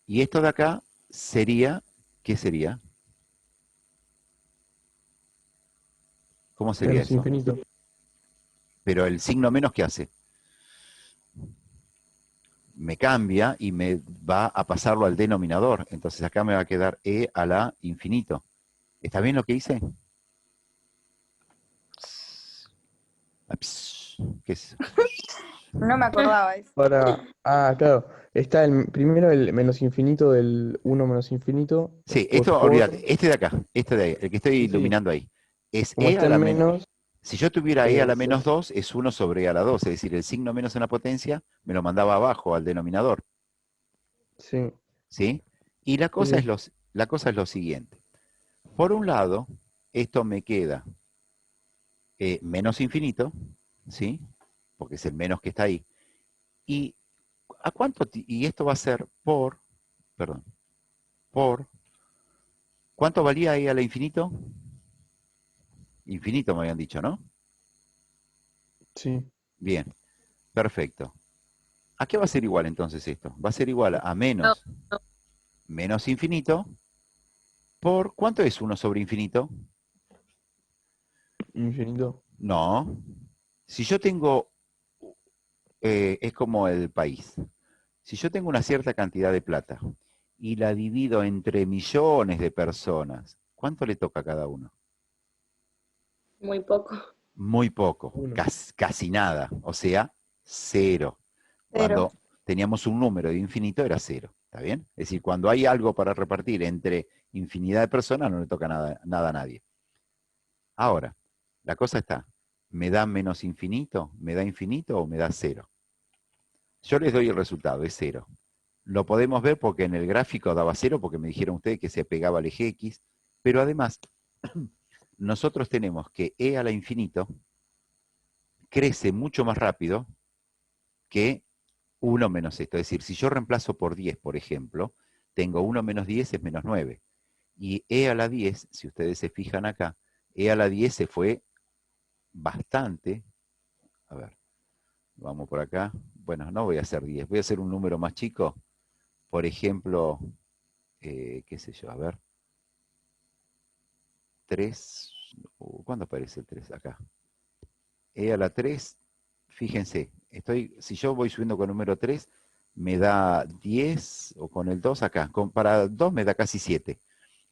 Y esto de acá sería, ¿qué sería? ¿Cómo sería Menos eso? infinito. Pero el signo menos, ¿qué hace? Me cambia y me va a pasarlo al denominador. Entonces acá me va a quedar e a la infinito. ¿Está bien lo que hice? ¿Qué es? No me acordaba eso. Ahora, claro. Está primero el menos infinito del 1 menos infinito. Sí, Después esto, por. olvídate, este de acá, este de ahí, el que estoy Sí, sí. iluminando ahí, es Como e a está la en menos. menos, Si yo tuviera e a la es menos 2, es 1 sobre e a la 2, es decir, el signo menos en la potencia me lo mandaba abajo al denominador, sí, ¿sí? Y la sí, cosa es sí. la cosa es lo siguiente. Por un lado, esto me queda menos infinito, ¿sí? Porque es el menos que está ahí. ¿Y a cuánto? Y esto va a ser perdón, por, ¿cuánto valía e a la infinito? Infinito me habían dicho, ¿no? Sí. Bien, perfecto. ¿A qué va a ser igual entonces esto? Va a ser igual a No, no. menos infinito por, ¿cuánto es 1 sobre infinito? Infinito. No. Si yo tengo, es como el país. Si yo tengo una cierta cantidad de plata y la divido entre millones de personas, ¿cuánto le toca a cada uno? Muy poco. Muy poco, Uno. casi nada, o sea, cero. Cero. Cuando teníamos un número de infinito era cero, ¿está bien? Es decir, cuando hay algo para repartir entre infinidad de personas no le toca nada a nadie. Ahora, la cosa está, ¿me da menos infinito? ¿Me da infinito o me da cero? Yo les doy el resultado, es cero. Lo podemos ver porque en el gráfico daba cero, porque me dijeron ustedes que se pegaba al eje X, pero además, nosotros tenemos que e a la infinito crece mucho más rápido que 1 menos esto. Es decir, si yo reemplazo por 10, por ejemplo, tengo 1 menos 10 es menos 9. Y e a la 10, si ustedes se fijan acá, e a la 10 se fue bastante. A ver, vamos por acá. Bueno, no voy a hacer 10, voy a hacer un número más chico. Por ejemplo, qué sé yo, a ver. 3. ¿Cuándo aparece el 3? Acá. E a la 3, fíjense, si yo voy subiendo con el número 3, me da 10, o con el 2 acá. Para 2 me da casi 7.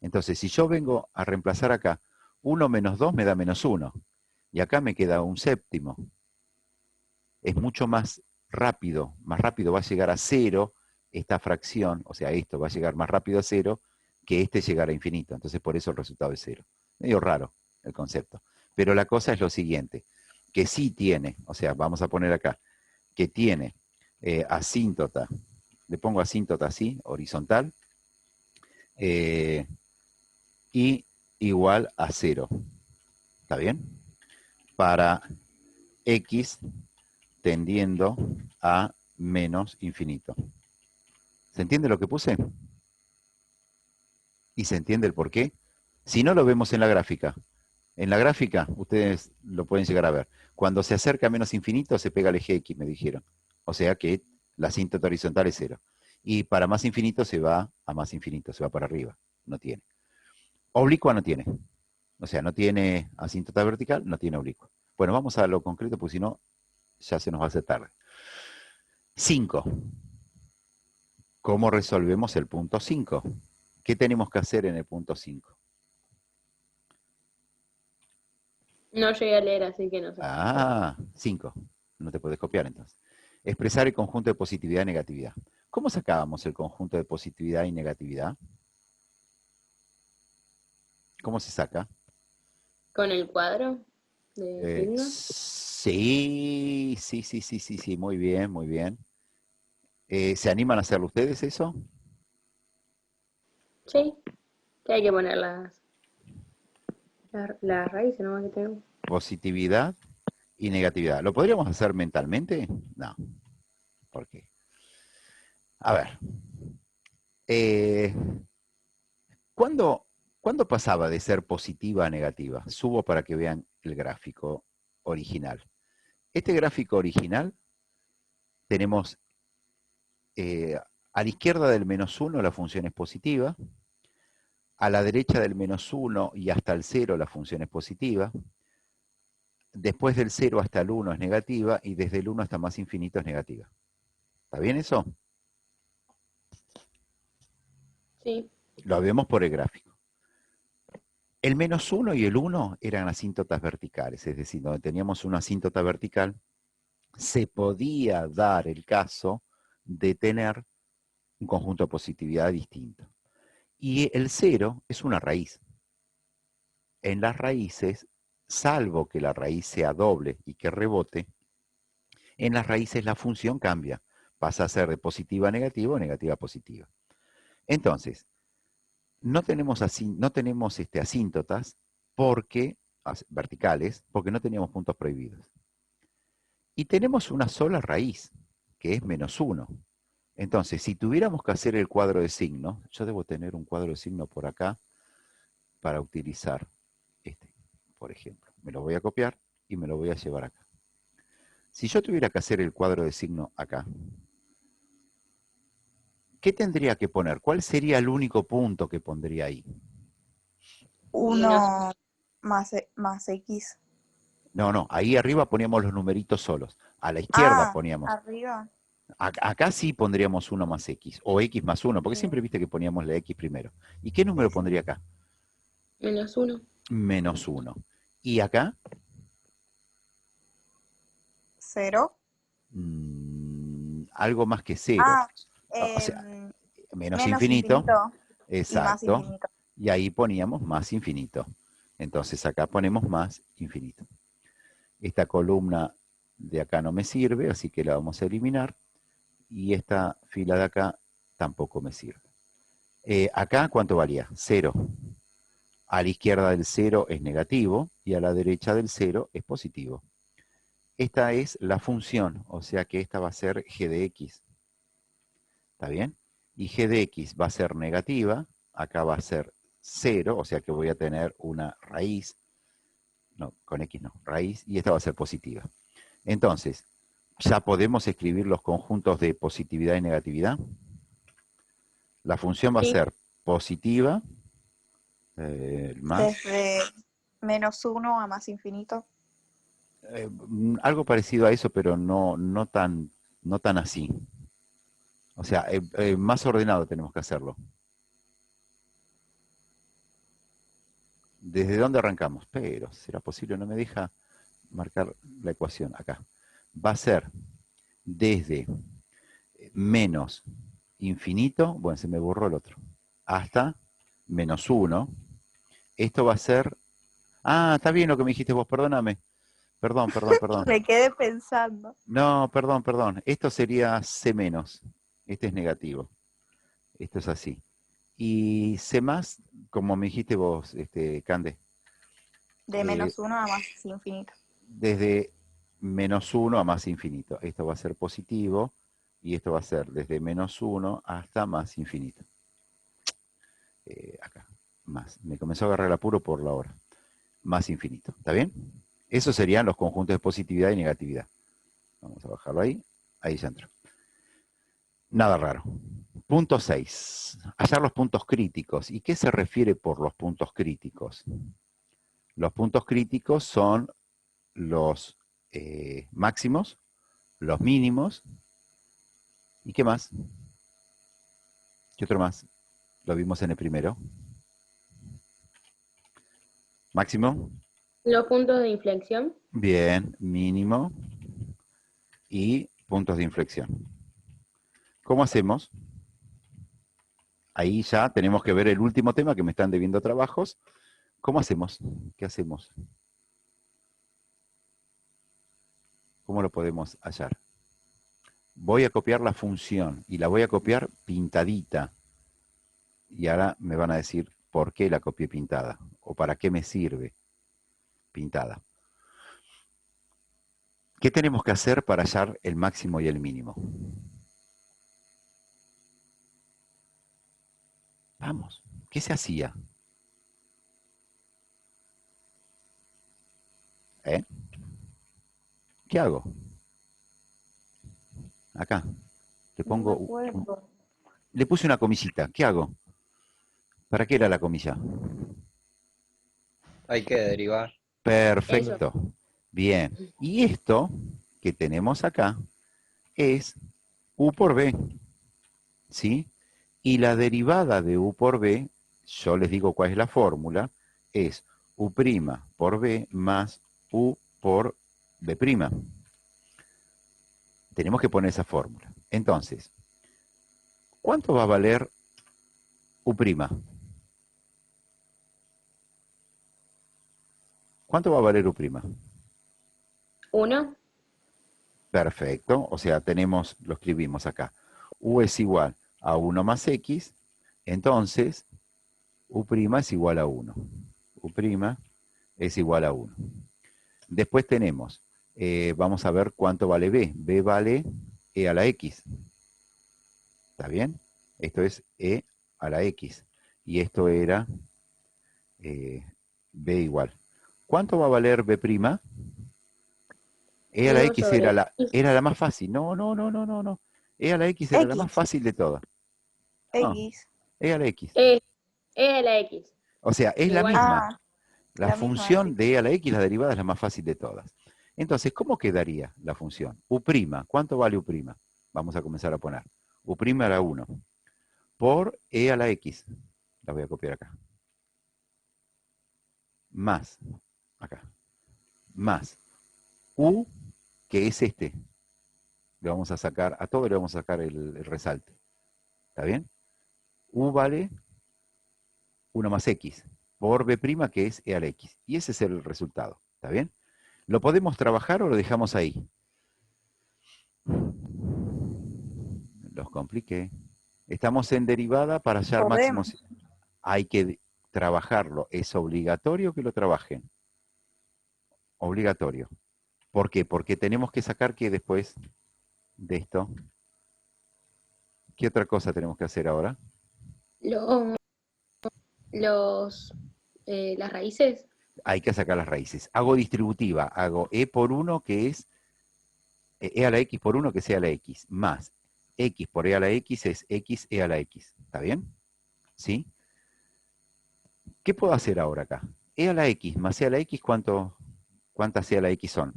Entonces, si yo vengo a reemplazar acá, 1 menos 2 me da menos 1. Y acá me queda un séptimo. Es mucho más rápido va a llegar a 0 esta fracción, o sea, esto va a llegar más rápido a 0 que este llegar a infinito. Entonces, por eso el resultado es 0. Medio raro el concepto. Pero la cosa es lo siguiente, que sí tiene, o sea, vamos a poner acá, que tiene asíntota, le pongo asíntota así, horizontal, y igual a 0. ¿Está bien? Para x tendiendo a menos infinito. ¿Se entiende lo que puse? ¿Y se entiende el por qué? Si no, lo vemos en la gráfica. En la gráfica, ustedes lo pueden llegar a ver. Cuando se acerca a menos infinito, se pega el eje X, me dijeron. O sea que la asíntota horizontal es 0. Y para más infinito se va a más infinito, se va para arriba. No tiene. Oblicua no tiene. O sea, no tiene asíntota vertical, no tiene oblicua. Bueno, vamos a lo concreto, porque si no, ya se nos va a hacer tarde. 5. ¿Cómo resolvemos el punto 5? ¿Qué tenemos que hacer en el punto 5? No llegué a leer, así que no sé. 5. No te puedes copiar entonces. Expresar el conjunto de positividad y negatividad. ¿Cómo sacábamos el conjunto de positividad y negatividad? ¿Cómo se saca? ¿Con el cuadro de signos? Sí, muy bien, muy bien. ¿Se animan a hacerlo ustedes eso? Sí. Que hay que poner las raíces, ¿no? Que tengo. Positividad y negatividad. ¿Lo podríamos hacer mentalmente? No. ¿Por qué? A ver. ¿Cuándo pasaba de ser positiva a negativa? Subo para que vean el gráfico original. Este gráfico original tenemos A la izquierda del -1 la función es positiva. A la derecha del -1 y hasta el 0 la función es positiva. Después del 0 hasta el 1 es negativa. Y desde el 1 hasta más infinito es negativa. ¿Está bien eso? Sí. Lo vemos por el gráfico. El -1 y el 1 eran asíntotas verticales, es decir, donde teníamos una asíntota vertical, se podía dar el caso de tener un conjunto de positividad distinto. Y el 0 es una raíz. En las raíces, salvo que la raíz sea doble y que rebote, en las raíces la función cambia. Pasa a ser de positiva a negativa o negativa a positiva. Entonces, no tenemos asíntotas verticales porque no teníamos puntos prohibidos. Y tenemos una sola raíz, que es -1. Entonces, si tuviéramos que hacer el cuadro de signos, yo debo tener un cuadro de signo por acá para utilizar este, por ejemplo. Me lo voy a copiar y me lo voy a llevar acá. Si yo tuviera que hacer el cuadro de signo acá, ¿qué tendría que poner? ¿Cuál sería el único punto que pondría ahí? 1 más X. No, ahí arriba poníamos los numeritos solos. A la izquierda poníamos. Arriba. Acá sí pondríamos 1 más X, o X más 1, porque Sí. siempre viste que poníamos la X primero. ¿Y qué número Sí. pondría acá? -1. -1. ¿Y acá? 0. Algo más que 0. O sea, menos infinito. Y más Exacto. infinito. Y ahí poníamos más infinito. Entonces acá ponemos más infinito. Esta columna de acá no me sirve, así que la vamos a eliminar. Y esta fila de acá tampoco me sirve. Acá, ¿cuánto valía? 0. A la izquierda del 0 es negativo y a la derecha del 0 es positivo. Esta es la función, o sea que esta va a ser g de x. ¿Está bien? Y g de x va a ser negativa, acá va a ser 0, o sea que voy a tener una raíz. No, con x no, raíz, y esta va a ser positiva. Entonces, ¿ya podemos escribir los conjuntos de positividad y negatividad? La función va a Sí. ser positiva, más, Desde -1 a más infinito. algo parecido a eso, pero no tan así. O sea, más ordenado tenemos que hacerlo. ¿Desde dónde arrancamos? Pero, ¿será posible? No me deja marcar la ecuación acá. Va a ser desde menos infinito, bueno, se me borró el otro, hasta -1. Esto va a ser... Ah, está bien lo que me dijiste vos, perdóname. Perdón. Me quedé pensando. No, perdón. Esto sería C menos. Este es negativo. Esto es así. Y C más, como me dijiste vos, Cande, De -1 a más infinito. desde -1 a más infinito. Esto va a ser positivo y esto va a ser desde -1 hasta más infinito. Acá, más. Me comenzó a agarrar el apuro por la hora. Más infinito. ¿Está bien? Esos serían los conjuntos de positividad y negatividad. Vamos a bajarlo ahí. Ahí ya entró. Nada raro. Punto 6. Hallar los puntos críticos. ¿Y qué se refiere por los puntos críticos? Los puntos críticos son los máximos, los mínimos. ¿Y qué más? ¿Qué otro más? Lo vimos en el primero. Máximo. Los puntos de inflexión. Bien, mínimo. Y puntos de inflexión. ¿Cómo hacemos? Ahí ya tenemos que ver el último tema que me están debiendo trabajos. ¿Cómo hacemos? ¿Qué hacemos? ¿Cómo lo podemos hallar? Voy a copiar la función y la voy a copiar pintadita. Y ahora me van a decir por qué la copié pintada o para qué me sirve pintada. ¿Qué tenemos que hacer para hallar el máximo y el mínimo? Vamos, ¿qué se hacía? ¿Qué hago? Acá. Te No me pongo acuerdo. le puse una comillita. ¿Qué hago? ¿Para qué era la comilla? Hay que derivar. Perfecto. Bien. Y esto que tenemos acá es u por b. ¿Sí? Y la derivada de u por b, yo les digo cuál es la fórmula, es u' por b más u por b'. Tenemos que poner esa fórmula. Entonces, ¿cuánto va a valer u'? ¿Cuánto va a valer u'? 1. Perfecto. O sea, tenemos, lo escribimos acá. U es igual a 1 más x. Entonces, u' es igual a 1. U' es igual a 1. Después tenemos, vamos a ver cuánto vale b. b vale e a la x. ¿Está bien? Esto es e a la x. Y esto era b igual. ¿Cuánto va a valer b'? E a la Uno x sobre era la más fácil. No. E a la x era la más X. fácil de todas. No, X. e a la x. E a la X. O sea, es la Igual. misma. Ah, La la misma, función sí. de e a la x, la derivada, es la más fácil de todas. Entonces, ¿cómo quedaría la función? U'. ¿Cuánto vale u'? Vamos a comenzar a poner. U' a la 1. Por e a la x. La voy a copiar acá. Más. Acá. Más. U, que es este. Le vamos a sacar, a todo le vamos a sacar el resalte. ¿Está bien? U vale 1 más x. Por b', que es e a la x. Y ese es el resultado. ¿Está bien? ¿Lo podemos trabajar o lo dejamos ahí? Los compliqué. Estamos en derivada para hallar Podemos. máximos. Hay que trabajarlo. Es obligatorio que lo trabajen. Obligatorio. ¿Por qué? Porque tenemos que sacar que después de esto. ¿Qué otra cosa tenemos que hacer ahora? Las raíces. Hay que sacar las raíces. Hago distributiva. Hago e por 1, que es e a la x por 1, que sea la x. Más x por e a la x es x e a la x. ¿Está bien? ¿Sí? ¿Qué puedo hacer ahora acá? E a la x más e a la x, ¿cuántas e a la x son?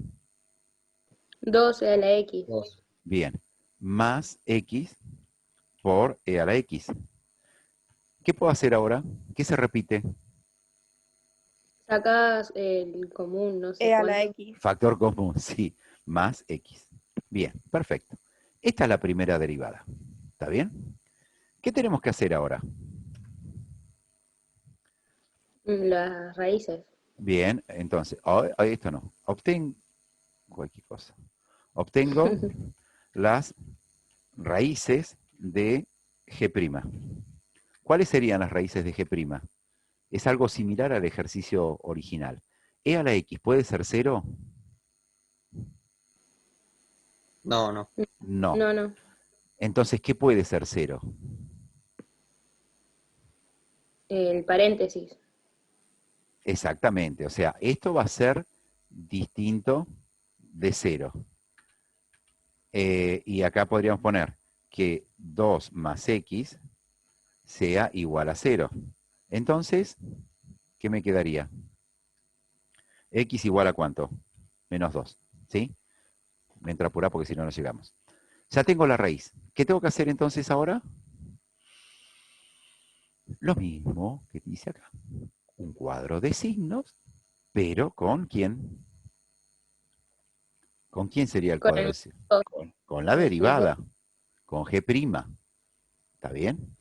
2 E a la X. 2. Bien. Más x por e a la x. ¿Qué puedo hacer ahora? ¿Qué se repite? Sacás el común, no sé E a la cuánto. X. Factor común, sí. Más x. Bien, perfecto. Esta es la primera derivada. ¿Está bien? ¿Qué tenemos que hacer ahora? Las raíces. Bien, entonces, esto no. Obtengo cualquier cosa. Obtengo las raíces de G'. ¿Cuáles serían las raíces de G'? Es algo similar al ejercicio original. E a la X, ¿puede ser 0? No. No. No. Entonces, ¿qué puede ser 0? El paréntesis. Exactamente. O sea, esto va a ser distinto de 0. Y acá podríamos poner que 2 más X sea igual a 0. Entonces, ¿qué me quedaría? X igual a ¿cuánto? Menos 2. ¿Sí? Me entra apurado porque si no, no llegamos. Ya tengo la raíz. ¿Qué tengo que hacer entonces ahora? Lo mismo que dice acá. Un cuadro de signos, pero ¿con quién? ¿Con quién sería el Con cuadro el de signos? Con la derivada. Con G'. ¿Está bien?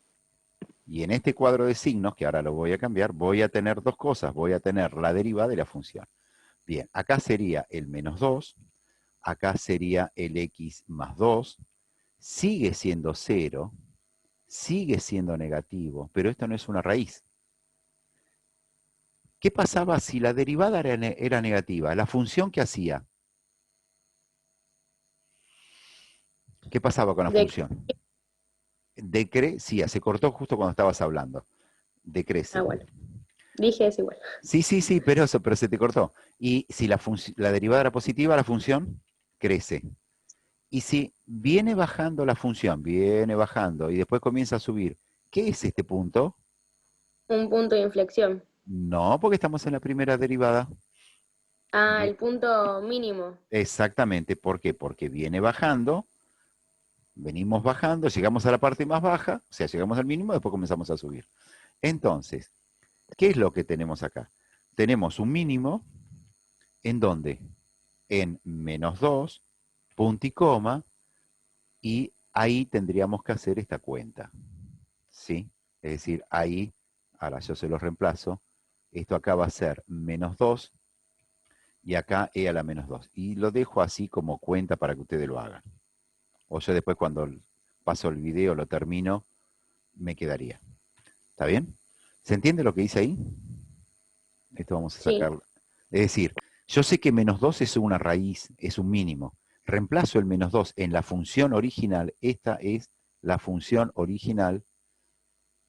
Y en este cuadro de signos, que ahora lo voy a cambiar, voy a tener dos cosas. Voy a tener la derivada y la función. Bien, acá sería el menos 2. Acá sería el x más 2. Sigue siendo 0. Sigue siendo negativo, pero esto no es una raíz. ¿Qué pasaba si la derivada era negativa? ¿La función qué hacía? ¿Qué pasaba con la función? Decrecía, se cortó justo cuando estabas hablando. Decrece. Bueno. Dije es igual. Sí, pero se te cortó. Y si la derivada era positiva, la función crece. Y si viene bajando la función, viene bajando y después comienza a subir, ¿qué es este punto? Un punto de inflexión. No, porque estamos en la primera derivada. Ah, el punto mínimo. Exactamente, ¿por qué? Porque viene bajando, venimos bajando, llegamos a la parte más baja, o sea, llegamos al mínimo, después comenzamos a subir. Entonces, ¿qué es lo que tenemos acá? Tenemos un mínimo, ¿en dónde? En -2, punto y coma, y ahí tendríamos que hacer esta cuenta, ¿sí? Es decir, ahí, ahora yo se lo reemplazo, esto acá va a ser -2, y acá e a la -2. Y lo dejo así como cuenta para que ustedes lo hagan. O yo después cuando paso el video, lo termino, me quedaría. ¿Está bien? ¿Se entiende lo que dice ahí? Esto vamos a Sí. sacarlo. Es decir, yo sé que -2 es una raíz, es un mínimo. Reemplazo el -2 en la función original. Esta es la función original.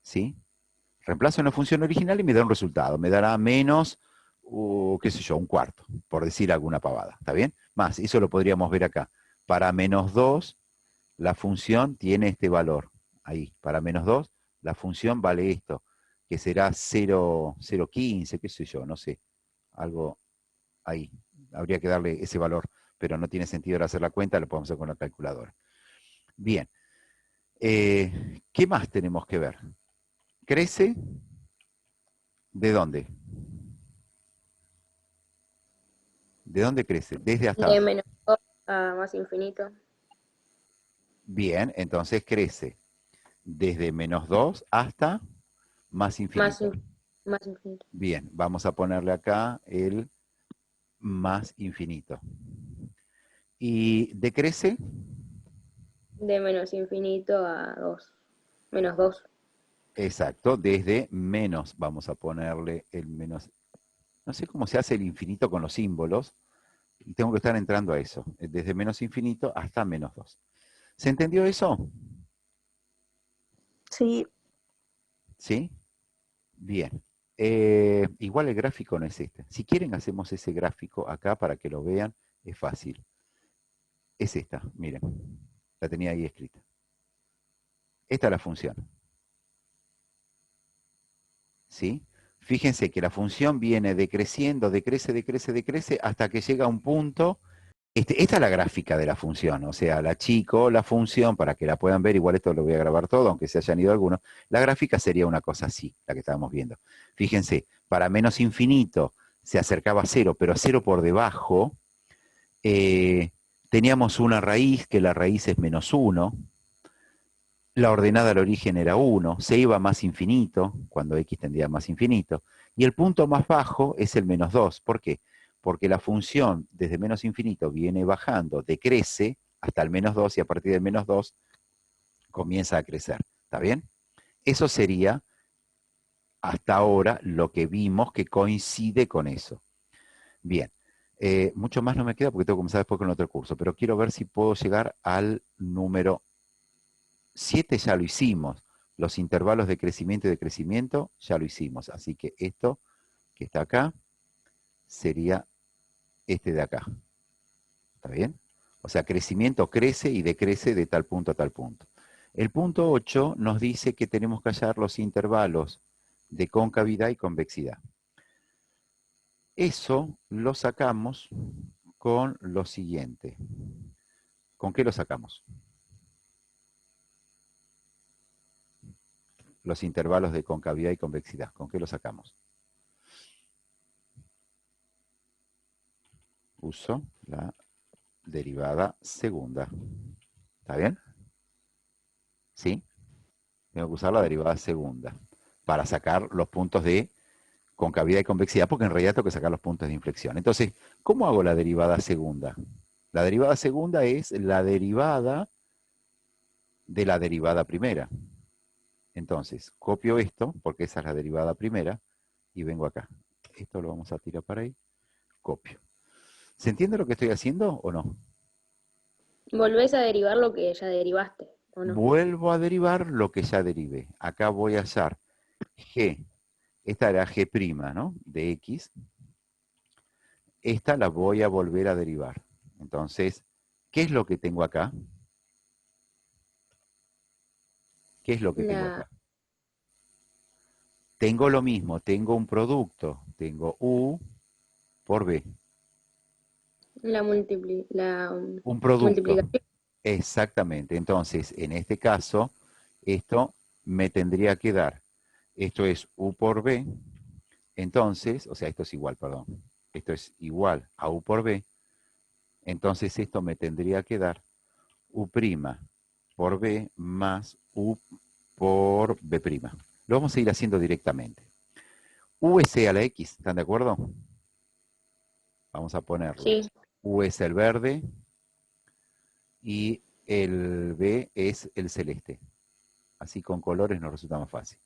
¿Sí? Reemplazo en la función original y me da un resultado. Me dará menos, qué sé yo, un cuarto, por decir alguna pavada. ¿Está bien? Más, eso lo podríamos ver acá. Para -2, la función tiene este valor. Ahí, para -2, la función vale esto, que será 0,15, qué sé yo, no sé. Algo ahí. Habría que darle ese valor, pero no tiene sentido ahora hacer la cuenta, lo podemos hacer con la calculadora. Bien. ¿Qué más tenemos que ver? ¿Crece? ¿De dónde? ¿De dónde crece? Desde hasta De dónde. -2 a más infinito. Bien, entonces crece desde -2 hasta más infinito. Más infinito. Bien, vamos a ponerle acá el más infinito. ¿Y decrece? De menos infinito a 2. -2. Exacto, desde menos, vamos a ponerle el menos. No sé cómo se hace el infinito con los símbolos, y tengo que estar entrando a eso, desde menos infinito hasta -2. ¿Se entendió eso? Sí, ¿Sí? Bien. Igual el gráfico no es este. Si quieren hacemos ese gráfico acá para que lo vean, es fácil. Es esta, miren. La tenía ahí escrita. Esta es la función. ¿Sí? Fíjense que la función viene decreciendo, decrece, decrece, decrece, hasta que llega a un punto. Esta es la gráfica de la función, o sea, la achico la función para que la puedan ver, igual esto lo voy a grabar todo, aunque se hayan ido algunos. La gráfica sería una cosa así, la que estábamos viendo. Fíjense, para menos infinito se acercaba a cero, pero a cero por debajo, teníamos una raíz, que la raíz es -1, la ordenada al origen era 1, se iba a más infinito, cuando x tendía a más infinito, y el punto más bajo es el -2. ¿Por qué? Porque la función desde menos infinito viene bajando, decrece hasta el -2 y a partir del -2 comienza a crecer. ¿Está bien? Eso sería hasta ahora lo que vimos que coincide con eso. Bien, mucho más no me queda porque tengo que comenzar después con otro curso, pero quiero ver si puedo llegar al número 7 ya lo hicimos. Los intervalos de crecimiento y decrecimiento ya lo hicimos. Así que esto que está acá sería este de acá. ¿Está bien? O sea, crecimiento crece y decrece de tal punto a tal punto. El punto 8 nos dice que tenemos que hallar los intervalos de concavidad y convexidad. Eso lo sacamos con lo siguiente. ¿Con qué lo sacamos? Los intervalos de concavidad y convexidad. ¿Con qué lo sacamos? Uso la derivada segunda. ¿Está bien? ¿Sí? Tengo que usar la derivada segunda para sacar los puntos de concavidad y convexidad, porque en realidad tengo que sacar los puntos de inflexión. Entonces, ¿cómo hago la derivada segunda? La derivada segunda es la derivada de la derivada primera. Entonces, copio esto, porque esa es la derivada primera, y vengo acá. Esto lo vamos a tirar para ahí. Copio. ¿Se entiende lo que estoy haciendo o no? Volvés a derivar lo que ya derivaste, ¿o no? Vuelvo a derivar lo que ya derivé. Acá voy a hallar G. Esta era G', ¿no? De X. Esta la voy a volver a derivar. Entonces, ¿qué es lo que tengo acá? ¿Qué es lo que tengo La, acá? Tengo lo mismo, tengo un producto, tengo U por B, la un producto. multiplicación. Exactamente. Entonces, en este caso, esto me tendría que dar, esto es U por B, entonces, o sea, esto es igual, perdón, esto es igual a U por B, entonces esto me tendría que dar U' por B más U por B'. Lo vamos a ir haciendo directamente. U es E a la X, ¿están de acuerdo? Vamos a ponerlo. Sí, U es el verde y el B es el celeste. Así con colores nos resulta más fácil.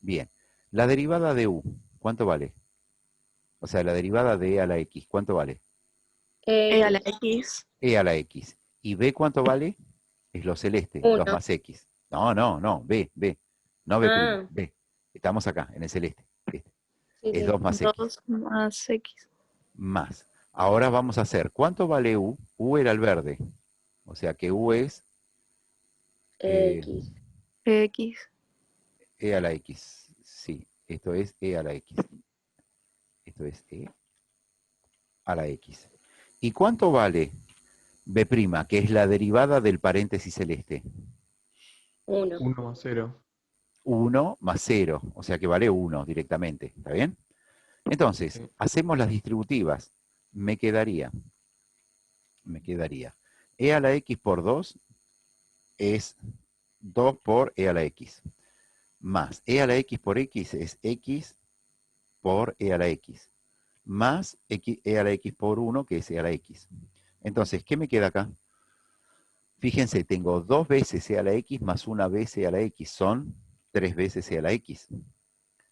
Bien, la derivada de U, ¿cuánto vale? O sea, la derivada de E a la X, ¿cuánto vale? E a la X, X. E a la X. ¿Y B cuánto vale? Es lo celeste, 2 1. más X. No, B. No B', Ah, B. Estamos acá, en el celeste. Este. sí, Es sí. 2 más X. 2 más X. Más. Ahora vamos a hacer, ¿cuánto vale U? U era el verde. O sea que U es X. X. E a la X. Sí, esto es E a la X. Esto es E a la X. ¿Y cuánto vale B', que es la derivada del paréntesis celeste? 1. 1 más 0. 1 más 0, o sea que vale 1 directamente, ¿está bien? Entonces, Sí. hacemos las distributivas. Me quedaría E a la X por 2 es 2 por E a la X, más E a la X por X es X por E a la X, más X, E a la X por 1, que es E a la X. Entonces, ¿qué me queda acá? Fíjense, tengo 2 veces E a la X más una vez E a la X, son 3 veces E a la X,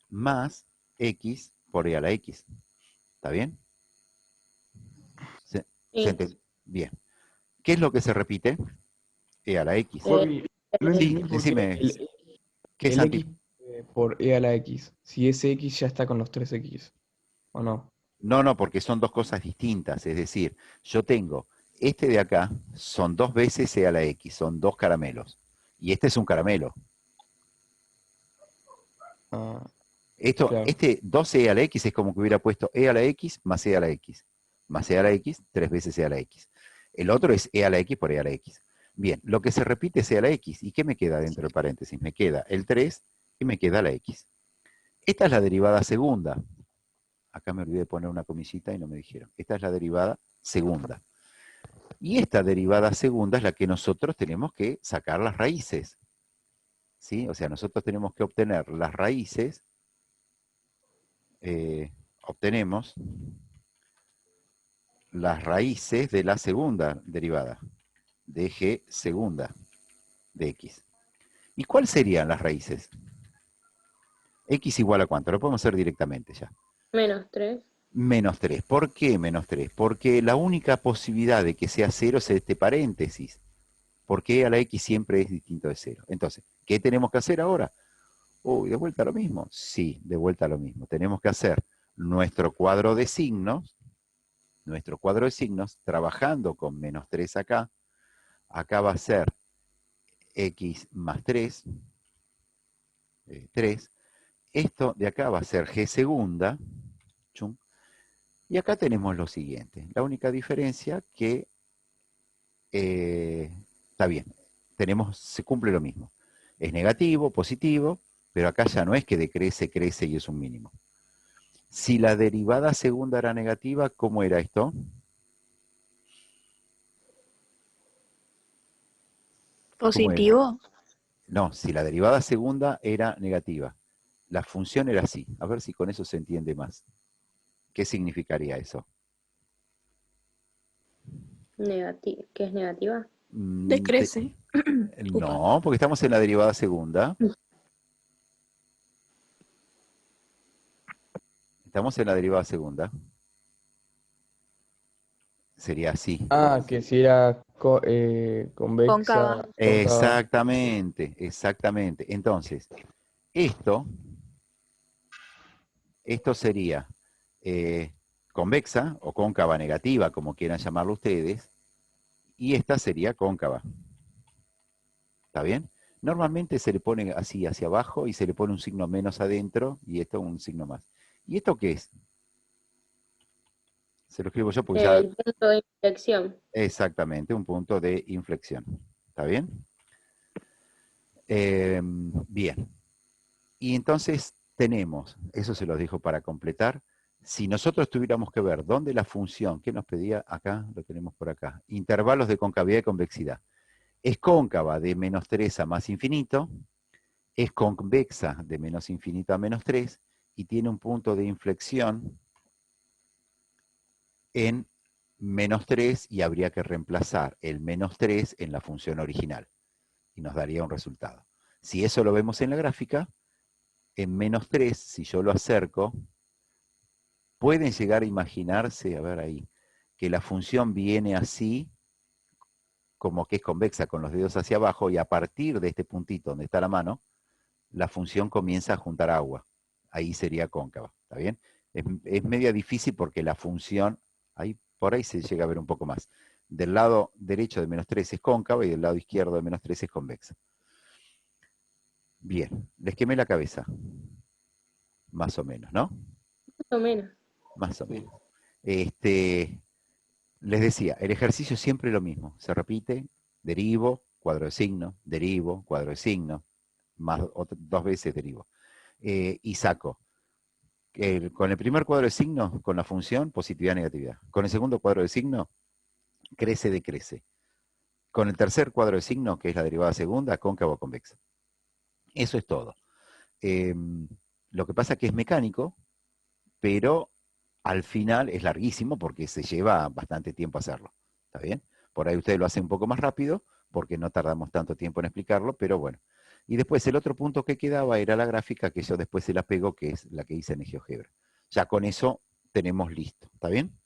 más X por E a la X. ¿Está bien? Sí. Bien. ¿Qué es lo que se repite? E a la X. Corby, no Sí, entendí por qué decime, ¿qué es el Santi? X por E a la X. Si ese X ya está con los 3X. ¿O no? No, porque son dos cosas distintas. Es decir, yo tengo este de acá, son 2 veces E a la X, son 2 caramelos. Y este es un caramelo. Ah, Esto, claro. este 2E a la X es como que hubiera puesto E a la X más E a la X. Más E a la X, 3 veces E a la X. El otro es E a la X por E a la X. Bien, lo que se repite es E a la X. ¿Y qué me queda dentro del paréntesis? Me queda el 3 y me queda la X. Esta es la derivada segunda. Acá me olvidé de poner una comisita y no me dijeron. Esta es la derivada segunda. Y esta derivada segunda es la que nosotros tenemos que sacar las raíces. ¿Sí? O sea, nosotros tenemos que obtener las raíces. Obtenemos las raíces de la segunda derivada, de g segunda de x. ¿Y cuáles serían las raíces? X igual a cuánto, lo podemos hacer directamente ya. -3. Menos 3. ¿Por qué menos 3? Porque la única posibilidad de que sea 0 es este paréntesis. Porque a la X siempre es distinto de 0. Entonces, ¿qué tenemos que hacer ahora? Uy, ¿de vuelta a lo mismo? Sí, de vuelta a lo mismo. Tenemos que hacer nuestro cuadro de signos, trabajando con menos 3 acá. Acá va a ser X más 3, 3. Esto de acá va a ser G segunda. Chum. Y acá tenemos lo siguiente. La única diferencia que está bien. Se cumple lo mismo. Es negativo, positivo, pero acá ya no es que decrece, crece y es un mínimo. Si la derivada segunda era negativa, ¿cómo era esto? ¿Cómo era? Positivo. No, si la derivada segunda era negativa. La función era así. A ver si con eso se entiende más. ¿Qué significaría eso? ¿Qué es negativa? Decrece. Upa. No, porque estamos en la derivada segunda. Estamos en la derivada segunda. Sería así. Ah, que si era convexa, Cóncava. cóncava. Exactamente. Entonces, esto sería convexa o cóncava negativa, como quieran llamarlo ustedes, y esta sería cóncava. ¿Está bien? Normalmente se le pone así hacia abajo y se le pone un signo menos adentro y esto un signo más. ¿Y esto qué es? Se lo escribo yo porque ya... El punto de inflexión. Exactamente, un punto de inflexión. ¿Está bien? Bien. Y entonces tenemos, eso se los dejo para completar, si nosotros tuviéramos que ver dónde la función, ¿qué nos pedía? Acá, lo tenemos por acá. Intervalos de concavidad y convexidad. Es cóncava de menos 3 a más infinito, es convexa de menos infinito a menos 3 y tiene un punto de inflexión en menos 3 y habría que reemplazar el menos 3 en la función original y nos daría un resultado. Si eso lo vemos en la gráfica, en menos 3, si yo lo acerco, pueden llegar a imaginarse, a ver ahí, que la función viene así, como que es convexa con los dedos hacia abajo, y a partir de este puntito donde está la mano, la función comienza a juntar agua. Ahí sería cóncava, ¿está bien? Es media difícil porque la función, ahí, por ahí se llega a ver un poco más. Del lado derecho de menos 3 es cóncava y del lado izquierdo de menos 3 es convexa. Bien, les quemé la cabeza. Más o menos, ¿no? Más o menos. Más o menos. Les decía, el ejercicio es siempre lo mismo. Se repite, derivo, cuadro de signo, derivo, cuadro de signo, más dos veces derivo. Y saco. Con el primer cuadro de signo, con la función, positividad, negatividad. Con el segundo cuadro de signo, crece, decrece. Con el tercer cuadro de signo, que es la derivada segunda, cóncava o convexa. Eso es todo. Lo que pasa es que es mecánico, pero al final es larguísimo porque se lleva bastante tiempo hacerlo. ¿Está bien? Por ahí ustedes lo hacen un poco más rápido porque no tardamos tanto tiempo en explicarlo, pero bueno. Y después el otro punto que quedaba era la gráfica que yo después se la pego, que es la que hice en GeoGebra. Ya con eso tenemos listo. ¿Está bien?